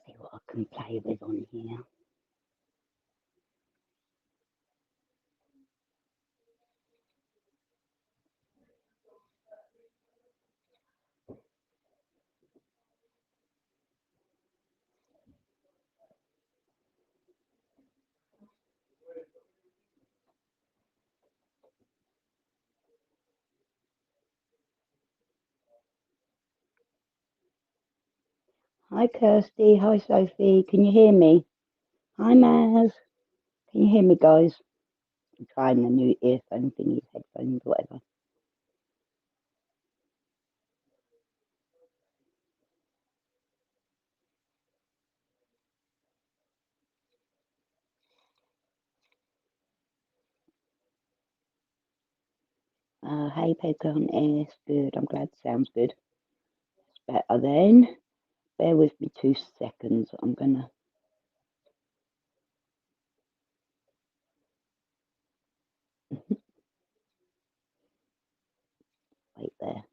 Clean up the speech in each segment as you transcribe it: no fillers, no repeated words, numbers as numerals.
See what I can play with on here. Hi Kirsty, hi Sophie, can you hear me? Hi Maz, can you hear me guys? I'm trying the new earphone thingies, headphones, whatever. Hey Pocahontas, good, I'm glad it sounds good. It's better then. Bear with me 2 seconds, I'm gonna... wait there.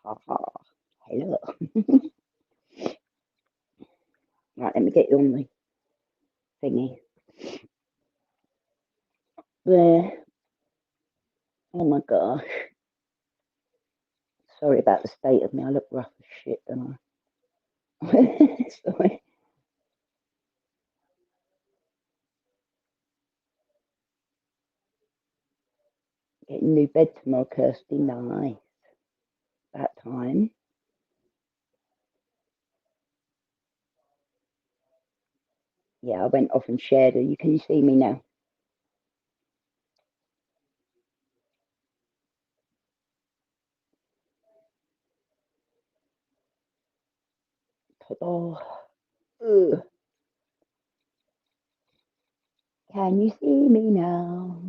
Haha, hello. Right, let me get you on the thingy. There. Oh my gosh. Sorry about the state of me, I look rough as shit, don't I? Sorry. Getting a new bed tomorrow, Kirsty, nice. That time. Yeah, I went off and shared it. Can you see me now? Oh, ugh. Can you see me now?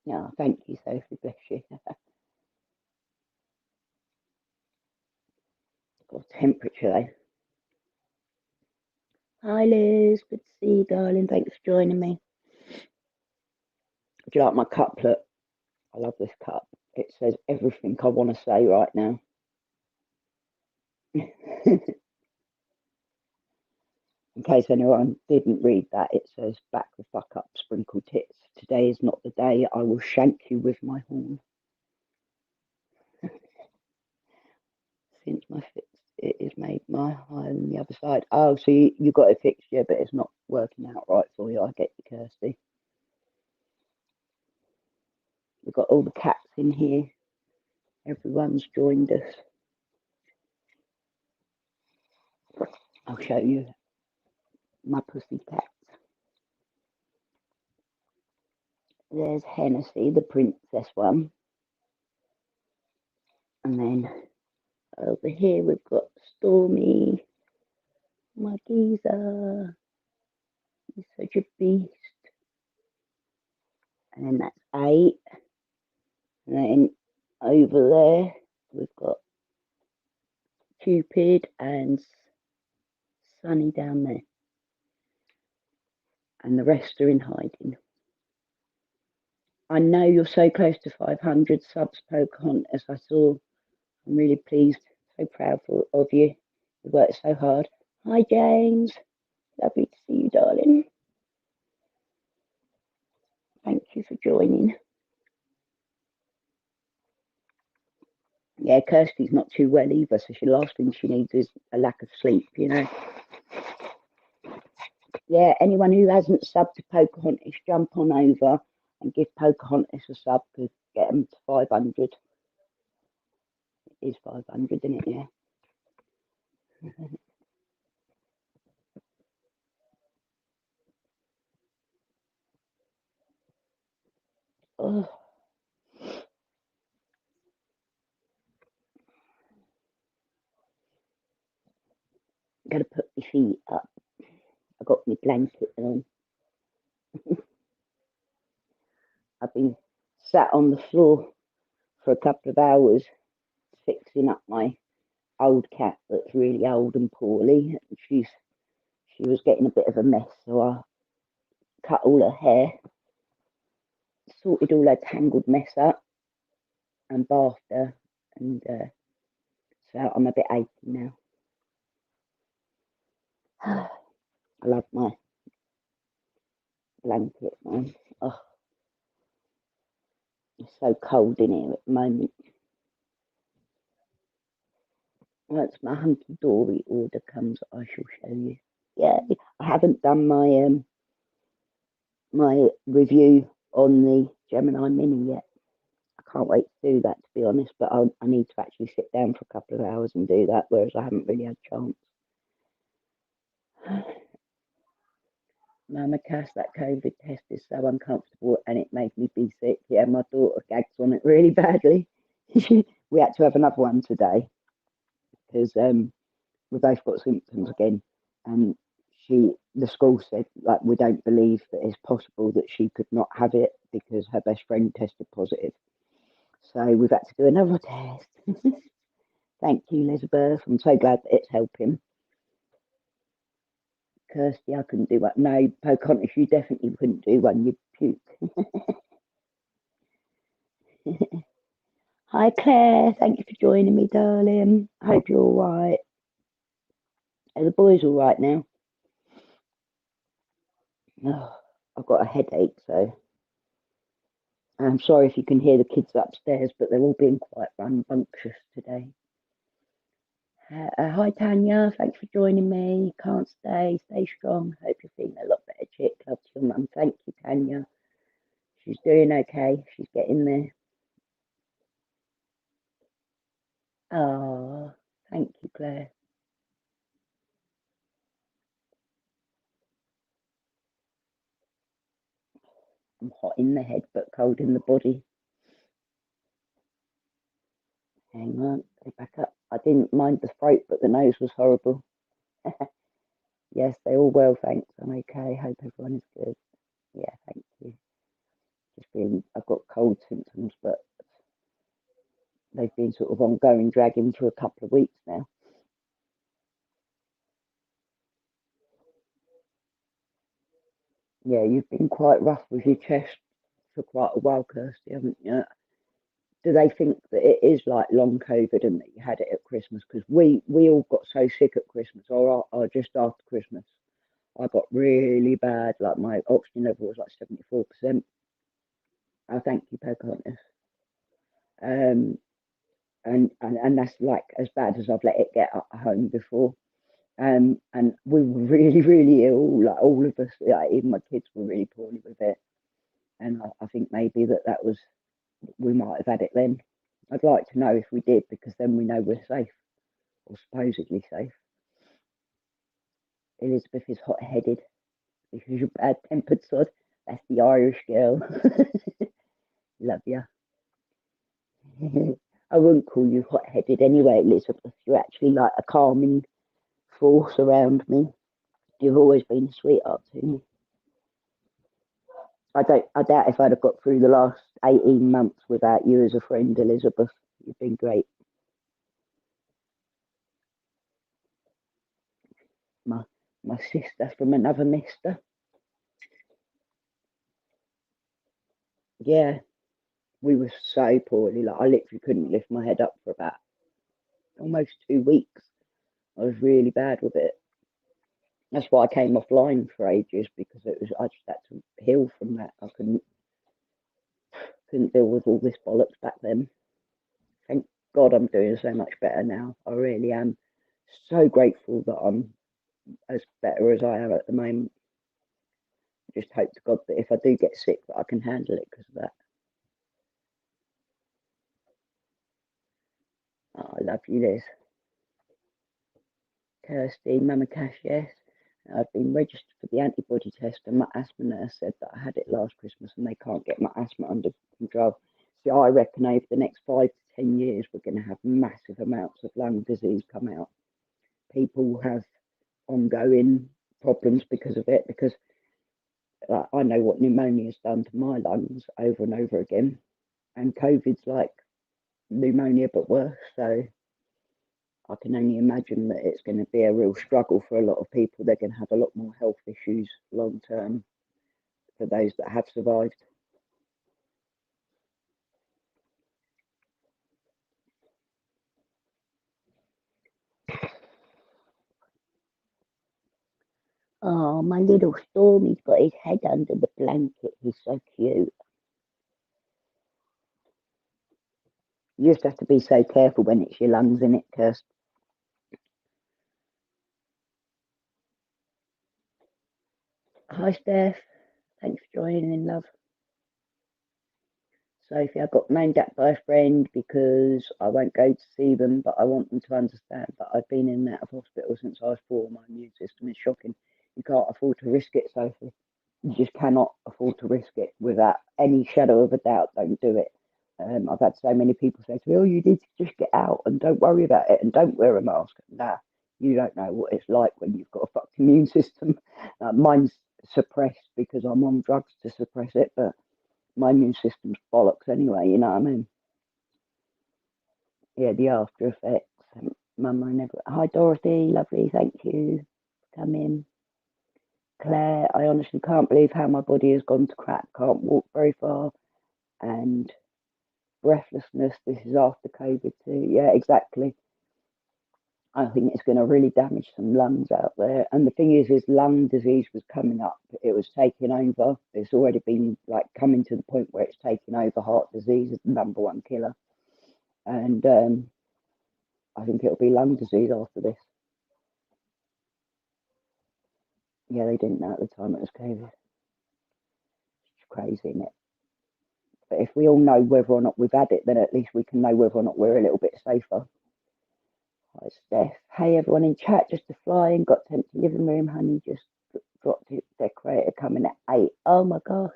Yeah, thank you, Sophie, bless you. Got temperature though. Hi Liz, good to see you, darling. Thanks for joining me. Do you like my cuplet? I love this cup. It says everything I want to say right now. In case anyone didn't read that, it says, back the fuck up, sprinkle tits. Today is not the day I will shank you with my horn. Since my fix it is made my higher than the other side. Oh, so you got it fixed, yeah, but it's not working out right for you. I get you, Kirsty. We've got all the cats in here. Everyone's joined us. I'll show you my pussy cat. There's Hennessy, the princess one. And then over here we've got Stormy, my geezer. He's such a beast. And then that's 8. And then over there we've got Cupid and Sunny down there. And the rest are in hiding. I know you're so close to 500 subs, Pocahontas. I saw. I'm really pleased, so proud of you. You worked so hard. Hi, James. Lovely to see you, darling. Thank you for joining. Yeah, Kirsty's not too well either, so the last thing she needs is a lack of sleep, you know. Yeah, anyone who hasn't subbed to Pocahontas, jump on over and give Pocahontas a sub to get them to 500. It is 500, isn't it? Yeah. Oh, I'm going to put my feet up. I got my blanket on. I've been sat on the floor for a couple of hours fixing up my old cat that's really old and poorly. She was getting a bit of a mess, so I cut all her hair, sorted all her tangled mess up, and bathed her. And so I'm a bit achy now. I love my blanket, man. Oh, it's so cold in here at the moment. Once my hunky dory order comes, I shall show you. Yeah, I haven't done my review on the Gemini Mini yet. I can't wait to do that, to be honest. But I need to actually sit down for a couple of hours and do that, whereas I haven't really had a chance. MammaCass, that COVID test is so uncomfortable and it made me be sick. Yeah, my daughter gags on it really badly. We had to have another one today because we both got symptoms again, and the school said like we don't believe that it's possible that she could not have it because her best friend tested positive. So we've had to do another test. Thank you, Elizabeth. I'm so glad that it's helping. Kirsty, I couldn't do one. No, Pocahontas, you definitely couldn't do one. You'd puke. Hi, Claire. Thank you for joining me, darling. I hope you're all right. Are the boys all right now? Oh, I've got a headache, so I'm sorry if you can hear the kids upstairs, but they're all being quite rambunctious today. Hi, Tanya. Thanks for joining me. Can't stay. Stay strong. Hope you're feeling a lot better, chick. Love to your mum. Thank you, Tanya. She's doing okay. She's getting there. Oh, thank you, Claire. I'm hot in the head, but cold in the body. Hang on, go back up. I didn't mind the throat, but the nose was horrible. Yes, they're all well, thanks. I'm okay. Hope everyone is good. Yeah, thank you. I've got cold symptoms, but they've been sort of ongoing, dragging for a couple of weeks now. Yeah, you've been quite rough with your chest for quite a while, Kirsty, haven't you? Do they think that it is like long COVID and that you had it at Christmas? Because we all got so sick at Christmas, or just after Christmas. I got really bad, like my oxygen level was like 74%. I thank you, Pocahontas. Um, and that's like as bad as I've let it get at home before. And we were really, really ill, like all of us, like even my kids were really poorly with it. And I think maybe that was, we might have had it then. I'd like to know if we did, because then we know we're safe, or supposedly safe. Elizabeth is hot headed because you're bad tempered, sod. That's the Irish girl. Love you. I wouldn't call you hot headed anyway, Elizabeth. You're actually like a calming force around me. You've always been a sweetheart to me. I doubt if I'd have got through the last 18 months without you as a friend, Elizabeth. You've been great. My my sister from another mister. Yeah, we were so poorly. Like I literally couldn't lift my head up for about almost 2 weeks. I was really bad with it. That's why I came offline for ages, because I just had to heal from that. I couldn't deal with all this bollocks back then. Thank God, I'm doing so much better now. I really am so grateful that I'm as better as I am at the moment. I just hope to God that if I do get sick, that I can handle it because of that. Oh, I love you, Liz. Kirsty, MammaCass, yes. I've been registered for the antibody test, and my asthma nurse said that I had it last Christmas and they can't get my asthma under control. See, I reckon over the next 5 to 10 years, we're going to have massive amounts of lung disease come out. People have ongoing problems because of it, because I know what pneumonia's done to my lungs over and over again, and COVID's like pneumonia but worse. So I can only imagine that it's going to be a real struggle for a lot of people. They're going to have a lot more health issues long term for those that have survived. Oh, my little Stormy's got his head under the blanket. He's so cute. You just have to be so careful when it's your lungs in it, Kirst. Hi, Steph. Thanks for joining in, love. Sophie, I got moaned at by a friend because I won't go to see them, but I want them to understand that I've been in and out of hospital since I was 4. My immune system is shocking. You can't afford to risk it, Sophie. You just cannot afford to risk it without any shadow of a doubt. Don't do it. I've had so many people say to me, "Oh, you need to just get out and don't worry about it and don't wear a mask." Nah, you don't know what it's like when you've got a fucked immune system. Mine's suppressed because I'm on drugs to suppress it, but my immune system's bollocks anyway. You know what I mean? Yeah, the after effects. Mum, I never. Hi, Dorothy. Lovely. Thank you. Come in. Claire, I honestly can't believe how my body has gone to crap. Can't walk very far. And breathlessness. This is after COVID too. Yeah, exactly. I think it's going to really damage some lungs out there. And the thing is lung disease was coming up. It was taking over. It's already been like coming to the point where it's taking over. Heart disease is the #1 killer. And I think it'll be lung disease after this. Yeah, they didn't know at the time it was COVID. It's crazy, isn't it? But if we all know whether or not we've had it, then at least we can know whether or not we're a little bit safer. Hi, Steph. Hey, everyone in chat, just a fly in, got to empty living room. Honey just dropped it. Decorator coming at 8. Oh my gosh.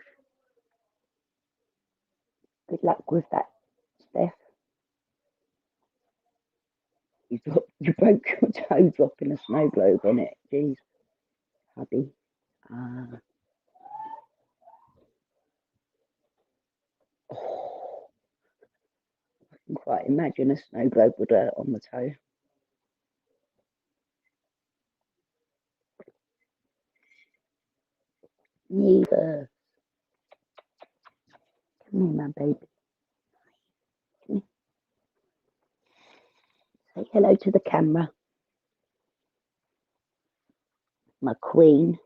Good luck with that, Steph. You broke your toe dropping a snow globe on it. Jeez, hubby. Oh, I can quite imagine a snow globe with dirt on the toe. Neither. Come here, my baby. Say hello to the camera. My queen.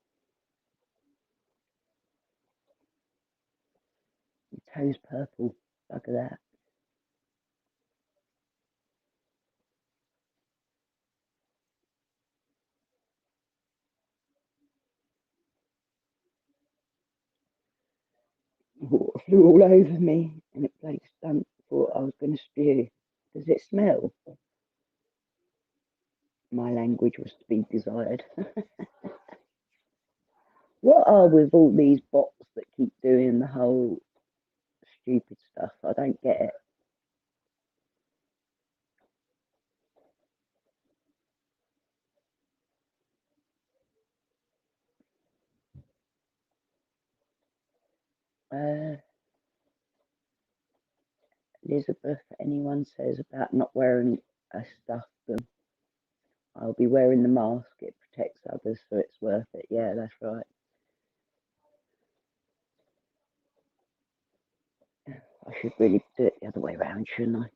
Your toe's purple. Look at that. Water flew all over me and it bloody stunk. Thought I was going to spew. Does it smell? My language was to be desired. What are with all these bots that keep doing the whole stupid stuff? I don't get it. Elizabeth, anyone says about not wearing a stuff, then I'll be wearing the mask. It protects others, so it's worth it. Yeah, that's right. I should really do it the other way around, shouldn't I?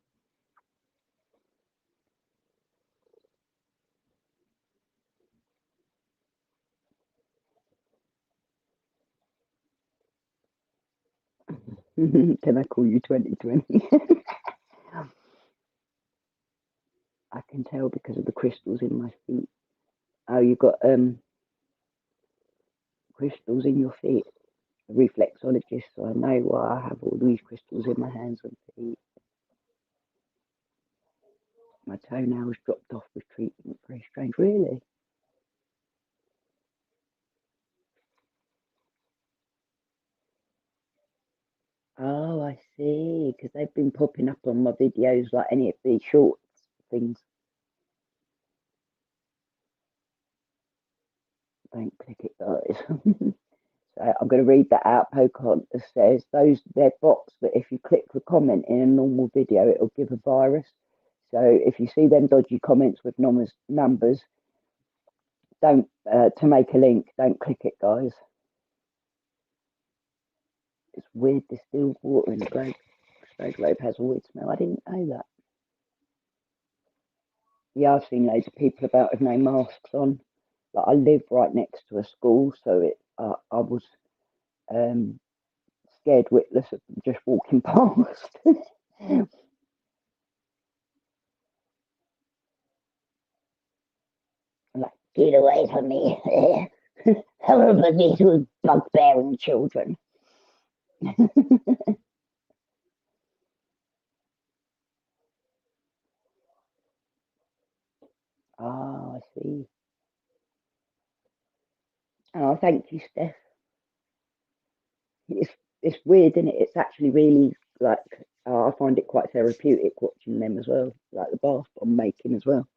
Can I call you 2020? I can tell because of the crystals in my feet. Oh, you've got crystals in your feet. A reflexologist, so I know why I have all these crystals in my hands and feet. My toenails dropped off with treatment. Very strange. Really? Oh, I see. Because they've been popping up on my videos like any of these shorts things. Don't click it, guys. So I'm going to read that out. Pocahontas says they're bots that if you click the comment in a normal video, it'll give a virus. So if you see them dodgy comments with numbers, don't to make a link. Don't click it, guys. It's weird. Distilled water in the snow globe has a weird smell. I didn't know that. Yeah, I've seen loads of people about with no masks on. Like I live right next to a school, so I was scared witless of them just walking past. Like, get away from me. Horrible little bug-bearing children. Ah, I see. Oh, thank you, Steph. It's it's weird, isn't it? It's actually really like I find it quite therapeutic watching them as well, like the bath bomb making as well.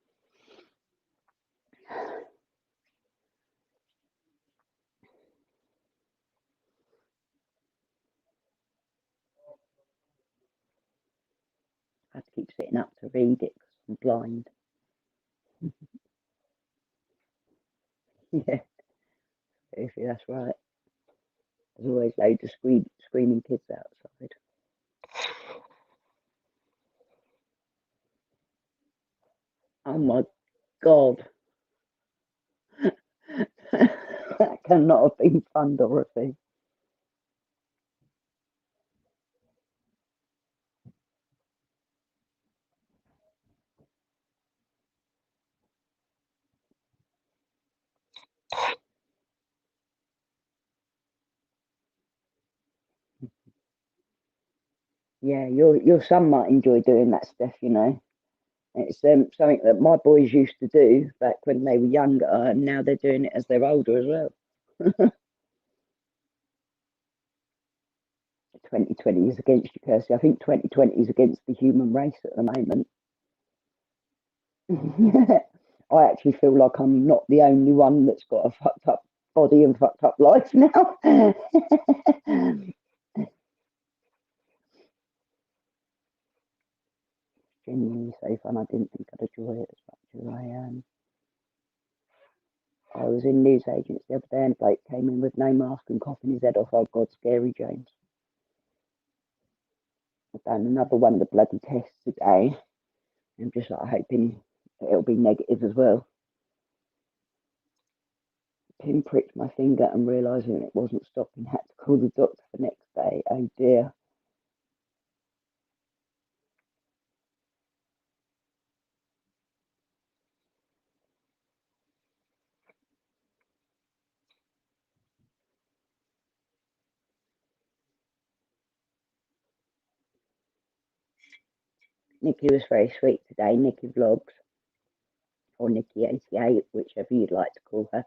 I have to keep sitting up to read it because I'm blind. Yeah, that's right. There's always loads of screaming kids outside. Oh my god, that cannot have been fun, Dorothy. Yeah, your son might enjoy doing that stuff, you know. It's something that my boys used to do back when they were younger, and now they're doing it as they're older as well. 2020 is against you, Kirsty. I think 2020 is against the human race at the moment. I actually feel like I'm not the only one that's got a fucked up body and fucked up life now. Genuinely so fun. I didn't think I'd enjoy it as much as I am. I was in newsagents the other day and Blake came in with no mask and coughing his head off. Oh God, scary James. I've done another one of the bloody tests today. I'm just like hoping it'll be negative as well. Pinpricked my finger and realising it wasn't stopping, had to call the doctor the next day. Oh dear. Nikki was very sweet today. Nikki Vlogs, or Nikki88, whichever you'd like to call her.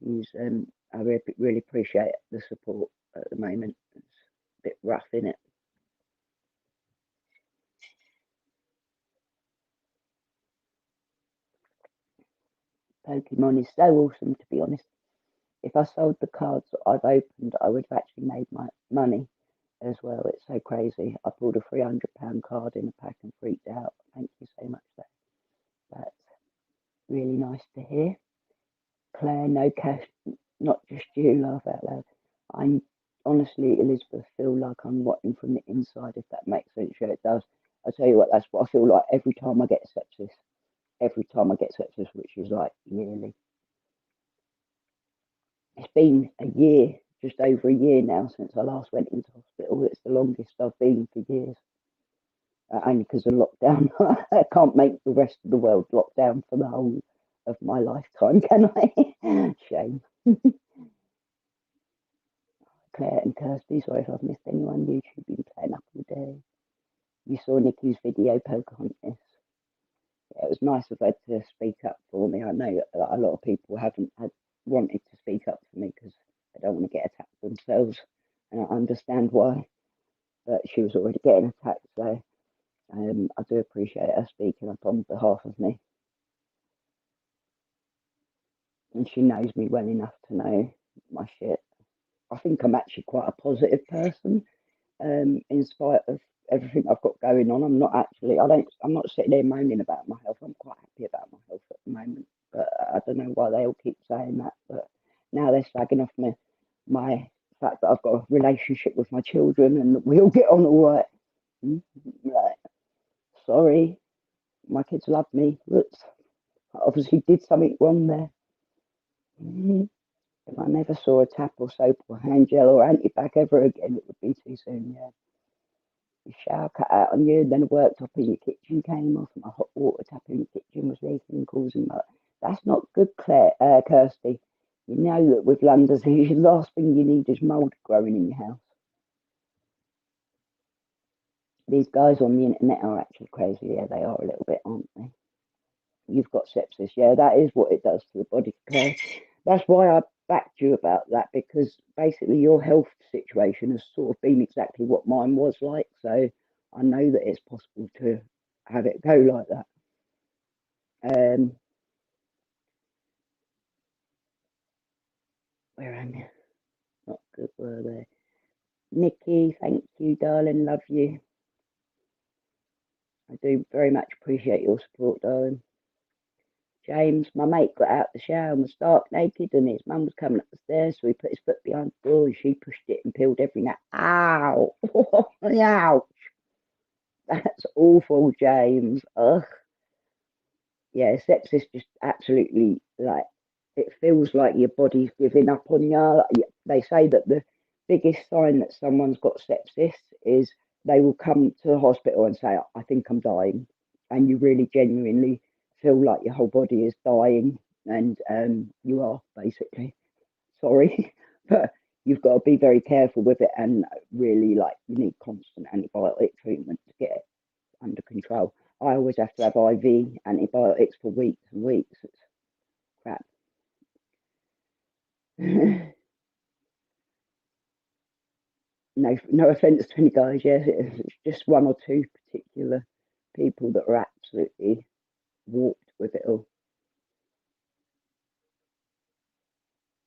She's I really appreciate the support at the moment. It's a bit rough, isn't it? Pokemon is so awesome, to be honest. If I sold the cards that I've opened, I would have actually made my money as well. It's so crazy. I pulled a £300 card in a pack and freaked out. Thank you so much, though. That's really nice to hear. Claire, no cash, not just you, laugh out loud. I'm honestly, Elizabeth, feel like I'm rotting from the inside, if that makes sense. Yeah, it does. I tell you what, that's what I feel like every time I get sepsis. Every time I get sepsis, which is like yearly. It's been a year, just over a year now since I last went into hospital. It's the longest I've been for years. only because of lockdown. I can't make the rest of the world lock down for the whole of my lifetime, can I? Shame. Claire and Kirsty, sorry if I've missed anyone. YouTube been playing up all day. You saw Nikki's video, Pocahontas. Yeah, it was nice of her to speak up for me. I know that a lot of people haven't had wanted to speak up for me because they don't want to get attacked themselves, and I understand why. But she was already getting attacked, so I do appreciate her speaking up on behalf of me. And she knows me well enough to know my shit. I think I'm actually quite a positive person, in spite of everything I've got going on. I'm not sitting there moaning about my health. I'm quite happy about my health at the moment. But I don't know why they all keep saying that. But now they're slagging off my fact that I've got a relationship with my children and that we all get on all right. Like, sorry, my kids love me. Whoops, I obviously did something wrong there. If I never saw a tap or soap or hand gel or antibac ever again, it would be too soon, yeah. The shower cut out on you, then a worktop in your kitchen came off, my hot water tap in the kitchen was leaking and causing that. That's not good, Kirsty. You know that with lung disease, the last thing you need is mould growing in your house. These guys on the internet are actually crazy. Yeah, they are a little bit, aren't they? You've got sepsis. Yeah, that is what it does to the body, Claire. That's why I backed you about that, because basically your health situation has sort of been exactly what mine was like. So I know that it's possible to have it go like that. Where am I? Not good, were they? Nikki, thank you, darling. Love you. I do very much appreciate your support, darling. James, my mate, got out the shower and was stark naked, and his mum was coming up the stairs, so he put his foot behind the door and she pushed it and peeled every nut. Ow! Ouch! That's awful, James. Ugh. Yeah, sepsis just absolutely, like, it feels like your body's giving up on you. Like, they say that the biggest sign that someone's got sepsis is they will come to the hospital and say, I think I'm dying. And you really genuinely feel like your whole body is dying, and you are basically. Sorry, but you've got to be very careful with it, and really, like, you need constant antibiotic treatment to get it under control. I always have to have IV antibiotics for weeks and weeks. It's crap. No offense to any guys. Yes, it's just one or two particular people that are absolutely warped with it all.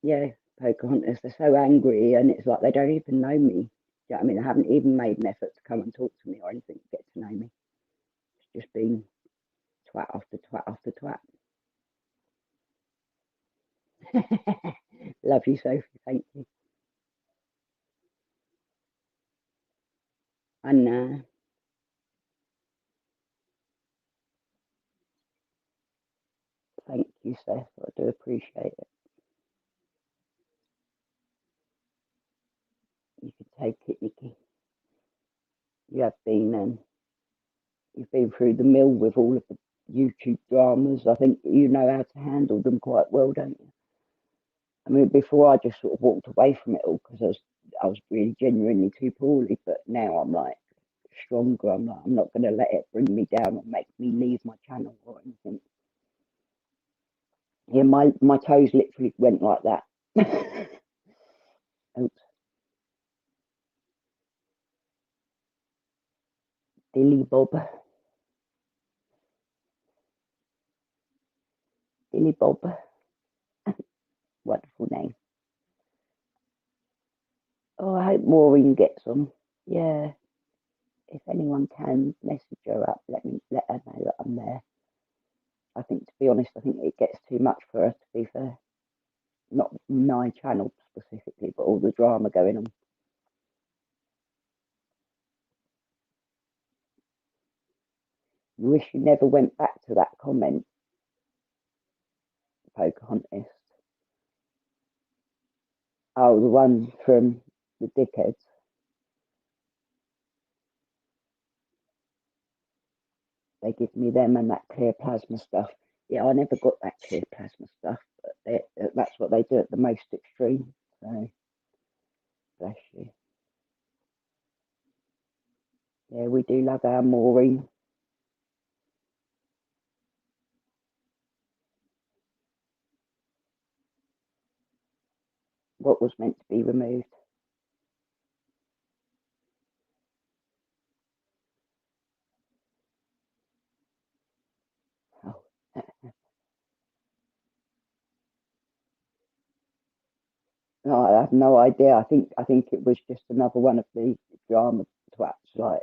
Yeah, Pocahontas, they're so angry, and it's like they don't even know me. Do you know what I mean? They haven't even made an effort to come and talk to me or anything to get to know me. It's just been twat after twat after twat. Love you, Sophie. Thank you. And thank you, Seth. I do appreciate it. You can take it, Nikki. You have been you've been through the mill with all of the YouTube dramas. I think you know how to handle them quite well, don't you? I mean, before I just sort of walked away from it all because I was really genuinely too poorly. But now I'm like stronger. I'm like, I'm not going to let it bring me down or make me leave my channel or anything. Yeah, my toes literally went like that. Oops. Dilly Bob. Dilly Bob. Wonderful name. Oh, I hope Maureen gets on. Yeah. If anyone can message her up, let her know that I'm there. I think, to be honest, I think it gets too much for her, to be fair. Not my channel specifically, but all the drama going on. Wish you never went back to that comment, Pocahontas. Oh, the one from the dickheads. they give me them and that clear plasma stuff. Yeah, I never got that clear plasma stuff, but that's what they do at the most extreme. So, bless you. Yeah, we do love our Maureen. What was meant to be removed? Oh. No, I have no idea. I think it was just another one of the drama twats. Like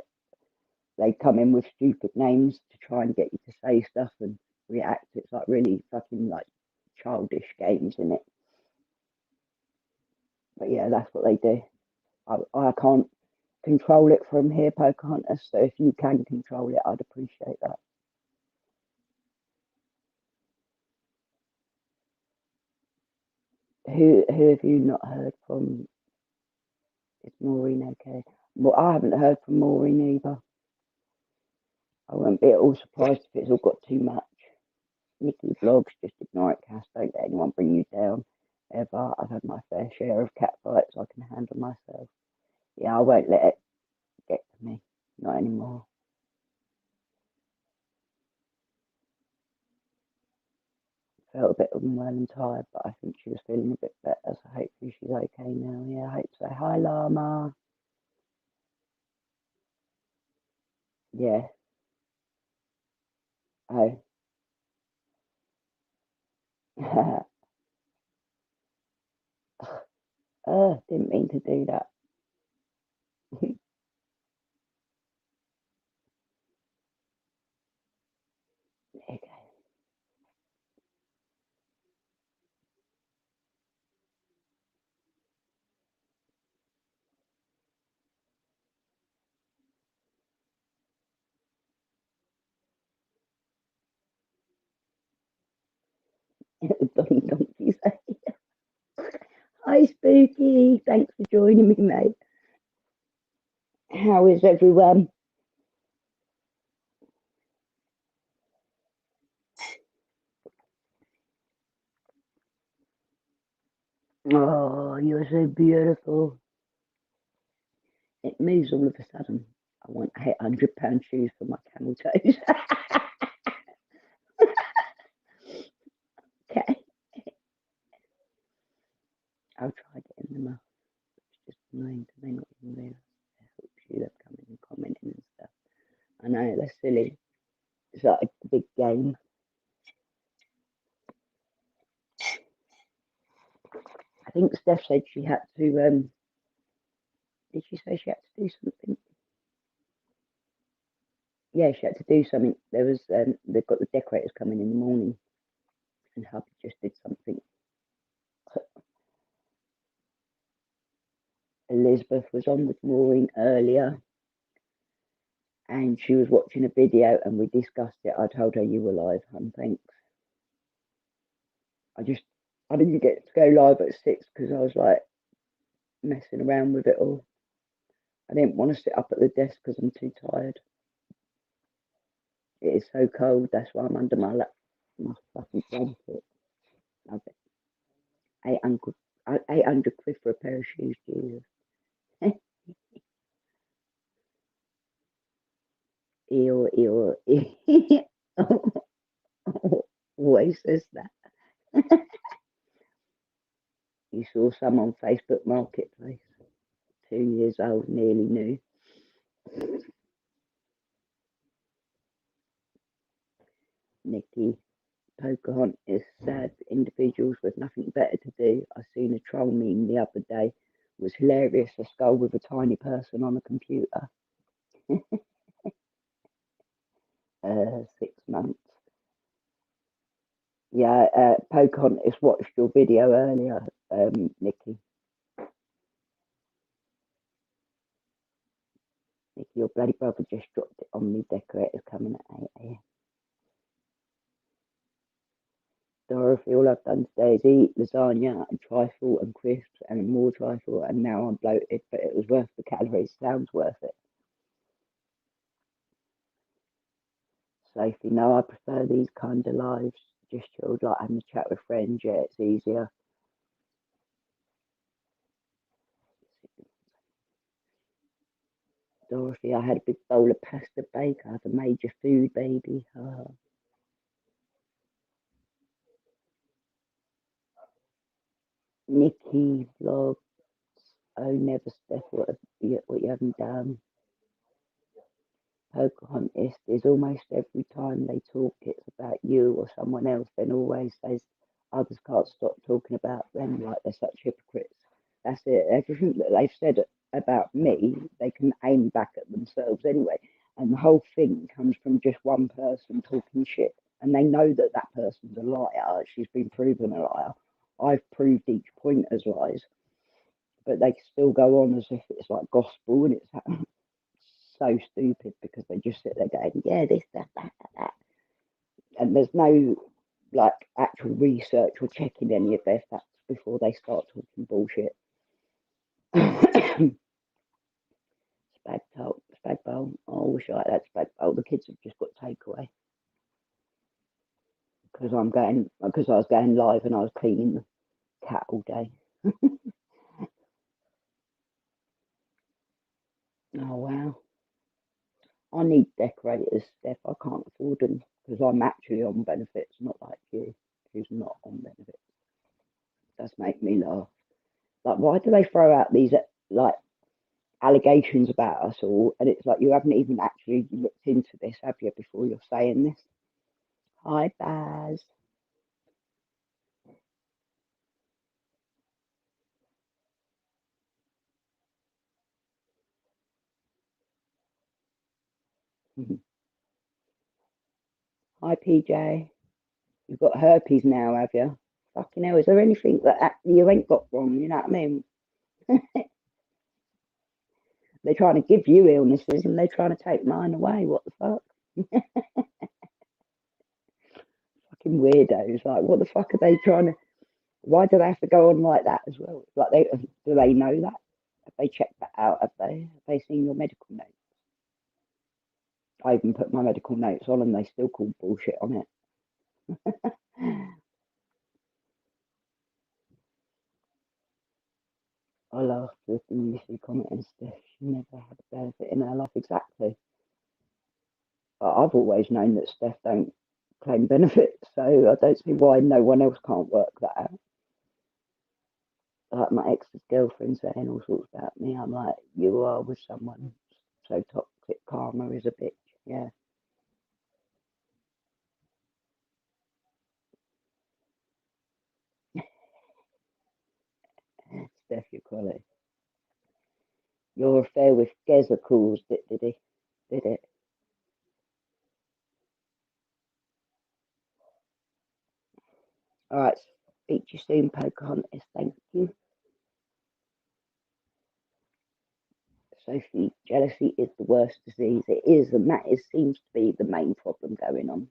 they come in with stupid names to try and get you to say stuff and react. It's like really fucking like childish games in it. But yeah, that's what they do. I can't control it from here, Pocahontas. So if you can control it, I'd appreciate that. Who have you not heard from? Is Maureen okay? Well, I haven't heard from Maureen either. I won't be at all surprised if it's all got too much. Nikki vlogs, just ignore it, Cass. Don't let anyone bring you down. Ever. I've had my fair share of cat fights. I can handle myself. Yeah, I won't let it get to me. Not anymore. Felt a bit unwell and tired, but I think she was feeling a bit better, so hopefully she's okay now. Yeah, I hope so. Hi, Llama. Yeah. Oh. Didn't mean to do that. Okay. Donkey say. Hi, Spooky. Thanks for joining me, mate. How is everyone? Oh, you're so beautiful. It moves all of a sudden. I want £800 shoes for my camel toes. Okay, I'll try getting them up. It's just annoying to me not even realise how shoes have come in and commenting and stuff. I know, they're silly. It's like a big game. I think Steph said she had to, did she say she had to do something? Yeah, she had to do something. There was, they've got the decorators coming in the morning, and hubby just did something. Elizabeth was on with Maureen earlier, and she was watching a video, and we discussed it. I told her you were live, hun. Thanks. I didn't get to go live at 6 because I was like messing around with it all. I didn't want to sit up at the desk because I'm too tired. It is so cold. That's why I'm under my fucking blanket. Love it. 800, 800 quid for a pair of shoes, Jesus. Ew, ew, ew. Always says that. You saw some on Facebook Marketplace. 2 years old, nearly new. Nikki, Pocahontas, sad individuals with nothing better to do. I seen a troll meme the other day. It was hilarious. A skull with a tiny person on a computer. 6 months. Yeah, Pocahontas watched your video earlier, Nikki. Nikki, your bloody brother just dropped it on me. Decorators coming at 8 a.m. Dorothy, all I've done today is eat lasagna and trifle and crisps and more trifle, and now I'm bloated, but it was worth the calories. Sounds worth it. Sophie, no, I prefer these kind of lives. Just chilled, like having a chat with friends. Yeah, it's easier. Dorothy, I had a big bowl of pasta bake. I was a major food baby. Oh. Nikki vlog. Oh, never, Steph. What you haven't done? Pocahontas is almost every time they talk, it's about you or someone else, then always says others can't stop talking about them like they're such hypocrites. That's it. Everything that they've said about me, they can aim back at themselves anyway. And the whole thing comes from just one person talking shit. And they know that that person's a liar. She's been proven a liar. I've proved each point as lies, but they still go on as if it's like gospel and it's so stupid because they just sit there going, yeah, this, that. And there's no like actual research or checking any of their facts before they start talking bullshit. Spag bowl. Oh, I wish I had spag bowl. The kids have just got takeaway because I was going live and I was cleaning the cat all day. Oh wow. I need decorators, Steph. I can't afford them because I'm actually on benefits, not like you, who's not on benefits. Does make me laugh. Like, why do they throw out these like allegations about us all? And it's like you haven't even actually looked into this, have you, before you're saying this? Hi, Baz. Hi, PJ. You've got herpes now, have you? Fucking hell, is there anything that you ain't got wrong? You know what I mean? They're trying to give you illnesses and they're trying to take mine away. What the fuck? Fucking weirdos. Like, what the fuck are they trying to? Why do they have to go on like that as well? Like, do they know that? Have they checked that out? Have they? Have they seen your medical notes? I even put my medical notes on and they still call bullshit on it. I laughed with the UC comment and stuff. She never had a benefit in her life. Exactly. I've always known that Steph don't claim benefits, so I don't see why no one else can't work that out. Like my ex's girlfriend saying all sorts about me. I'm like, you are with someone so toxic. Karma is a bitch. Yeah. Steph, you call it. Your affair with Geza caused it, did he? Did it? All right. Speak to you soon, Pocahontas. Thank you. Sophie, jealousy is the worst disease. It is, and that seems to be the main problem going on.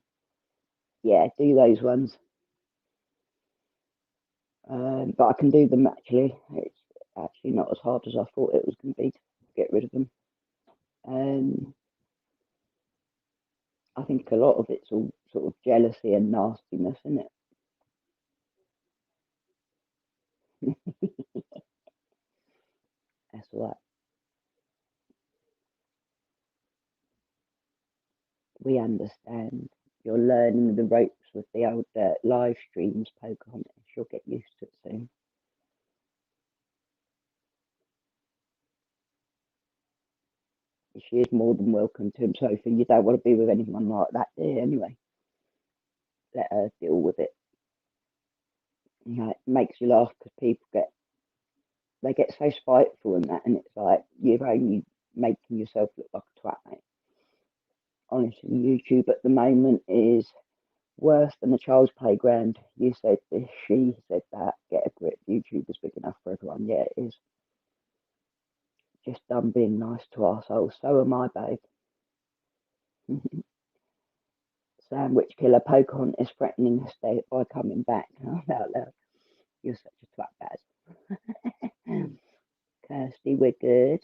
Yeah, do those ones. But I can do them actually. It's actually not as hard as I thought it was going to be to get rid of them. I think a lot of it's all sort of jealousy and nastiness, isn't it? That's what we understand. You're learning the ropes with the old live streams, Pocahontas. You'll get used to it soon. She is more than welcome to him, Sophie. You don't want to be with anyone like that, do you? Anyway, let her deal with it. You know, it makes you laugh because people get so spiteful and that, and it's like you're only making yourself look like a twat, mate. Honestly, YouTube at the moment is worse than a child's playground. You said this, she said that. Get a grip. YouTube is big enough for everyone. Yeah, it is. Just done being nice to ourselves. So am I, babe. Sandwich killer Pocahontas threatening her state by coming back. Oh, no, no. You're such a twat, Baz. Kirsty, we're good.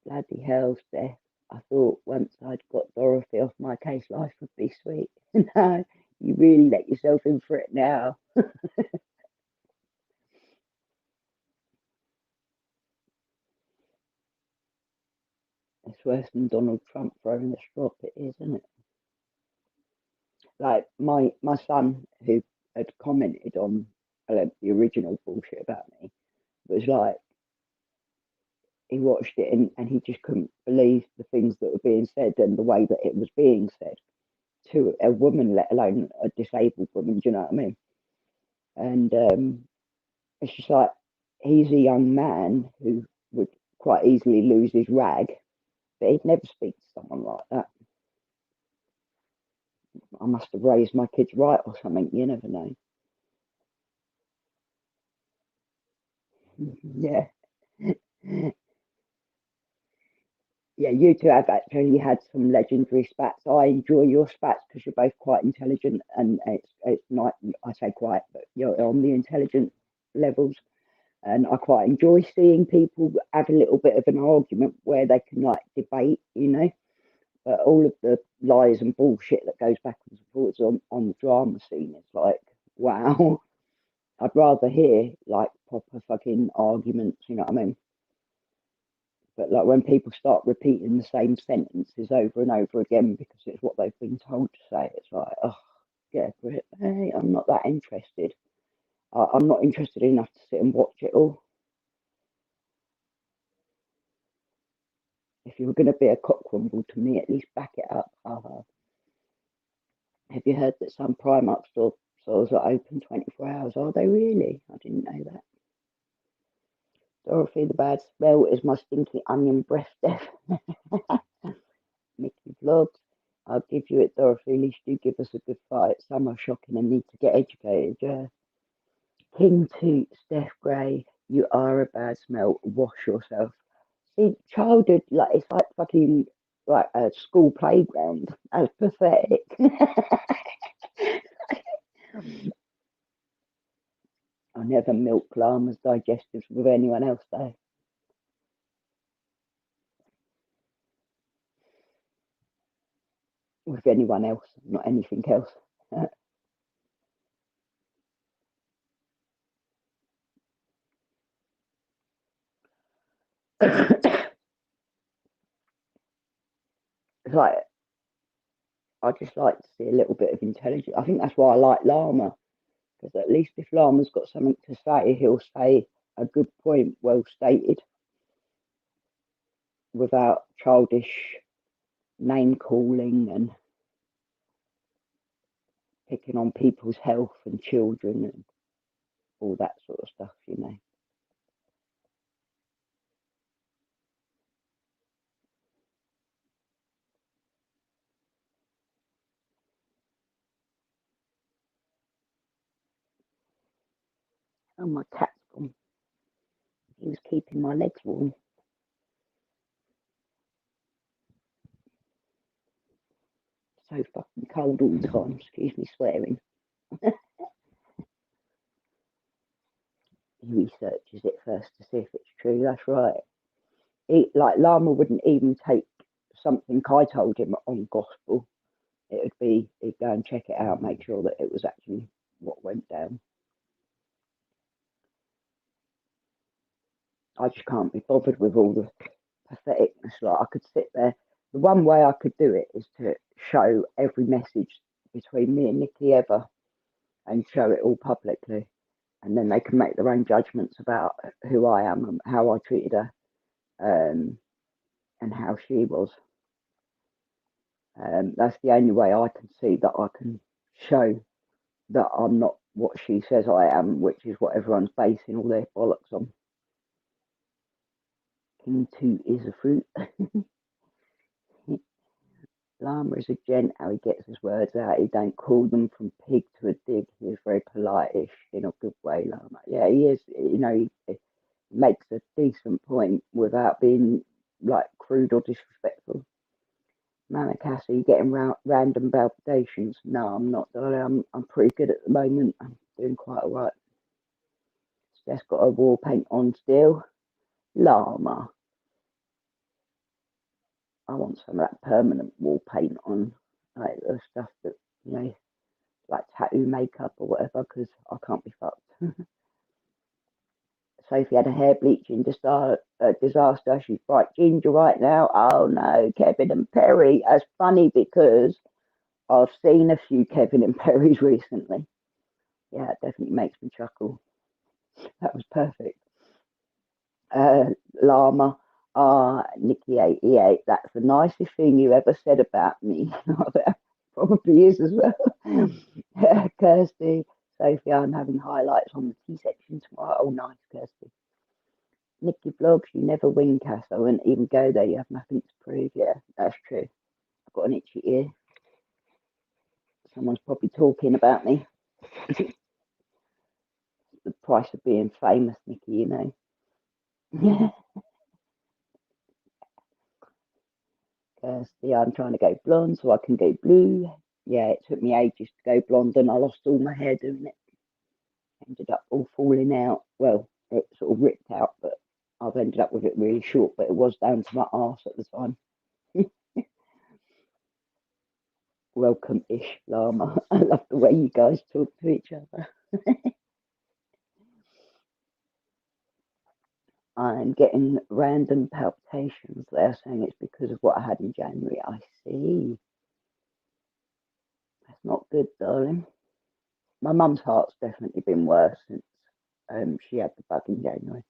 Bloody hell, Steph. I thought once I'd got Dorothy off my case, life would be sweet. No, you really let yourself in for it now. It's worse than Donald Trump throwing the strop. It is, isn't it? Like my son, who had commented on the original bullshit about me, was like, he watched it and he just couldn't believe the things that were being said and the way that it was being said to a woman, let alone a disabled woman. Do you know what I mean? And it's just like, he's a young man who would quite easily lose his rag, but he'd never speak to someone like that. I must have raised my kids right or something. You never know. Yeah. Yeah, you two have actually had some legendary spats. I enjoy your spats because you're both quite intelligent, and it's not. I say quite, but you're on the intelligent levels, and I quite enjoy seeing people have a little bit of an argument where they can like debate, you know. But all of the lies and bullshit that goes backwards and forwards on the drama scene is like, wow. I'd rather hear like proper fucking arguments, you know what I mean? But like when people start repeating the same sentences over and over again because it's what they've been told to say, it's like, oh, get a grip. Hey, I'm not that interested. I'm not interested enough to sit and watch it all. If you were going to be a cockwomble to me, at least back it up. Have you heard that some Primark stores are open 24 hours? Are they really? I didn't know that. Dorothy the bad smell is my stinky onion breath death. Mickey vlogs. I'll give you it, Dorothy. At least you give us a good fight. Some are shocking and need to get educated. Yeah. King Toot, Steph Gray, you are a bad smell. Wash yourself. See, childhood, like, it's like fucking like a school playground. That's pathetic. I never milk llamas digestives with anyone else, though. With anyone else, not anything else. It's like, I just like to see a little bit of intelligence. I think that's why I like Llama, because at least if Llama's got something to say, he'll say a good point, well stated, without childish name calling and picking on people's health and children and all that sort of stuff, you know. Oh, my cat's gone. He was keeping my legs warm. So fucking cold all the time. Excuse me swearing. He researches it first to see if it's true. That's right. Like Llama wouldn't even take something I told him on gospel. It would be he'd go and check it out, make sure that it was actually what went down. I just can't be bothered with all the patheticness. Like I could sit there. The one way I could do it is to show every message between me and Nikki ever, and show it all publicly, and then they can make their own judgments about who I am and how I treated her, and how she was. That's the only way I can see that I can show that I'm not what she says I am, which is what everyone's basing all their bollocks on. King 2 is a fruit. Llama is a gent, how he gets his words out. He don't call them from pig to a dig. He's very polite-ish in a good way, Llama. Yeah, he is. You know, he makes a decent point without being like crude or disrespectful. MammaCass, are you getting random palpitations? No, I'm not, darling. I'm pretty good at the moment. I'm doing quite all right. Steph's got a war paint on still. Llama. I want some of that permanent wall paint on, like the stuff that, you know, like tattoo makeup or whatever, because I can't be fucked. Sophie had a hair bleaching disaster. She's bright ginger right now. Oh no, Kevin and Perry. That's funny because I've seen a few Kevin and Perrys recently. Yeah, it definitely makes me chuckle. That was perfect. Llama, Nikki88, that's the nicest thing you ever said about me. That probably is as well. Kirsty, Sophie, I'm having highlights on the T section tomorrow. Oh, nice, Kirsty. Nikki vlogs, you never win, Cass. I wouldn't even go there. You have nothing to prove. Yeah, that's true. I've got an itchy ear. Someone's probably talking about me. The price of being famous, Nikki, you know. Kirsty, I'm trying to go blonde so I can go blue. Yeah, it took me ages to go blonde and I lost all my hair doing it. Ended up all falling out. Well, it sort of ripped out, but I've ended up with it really short, but it was down to my arse at the time. Welcome-ish, Llama. I love the way you guys talk to each other. I'm getting random palpitations. They're saying it's because of what I had in January. I see. That's not good, darling. My mum's heart's definitely been worse since she had the bug in January.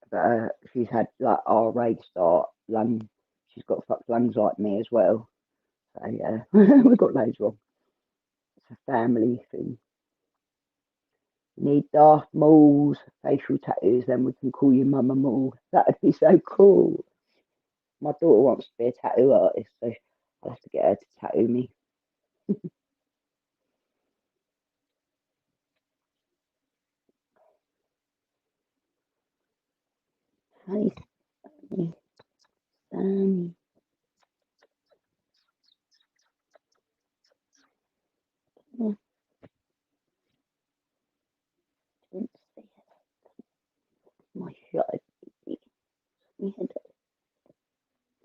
But she's had like RA start lung. She's got fucked lungs like me as well. So yeah, we've got loads wrong. It's a family thing. Need Darth Maul's facial tattoos, then we can call you Mama Maul. That'd be so cool. My daughter wants to be a tattoo artist, so I'll have to get her to tattoo me. Hi, Sammy. Sammy. Oh, didn't see it. My shot.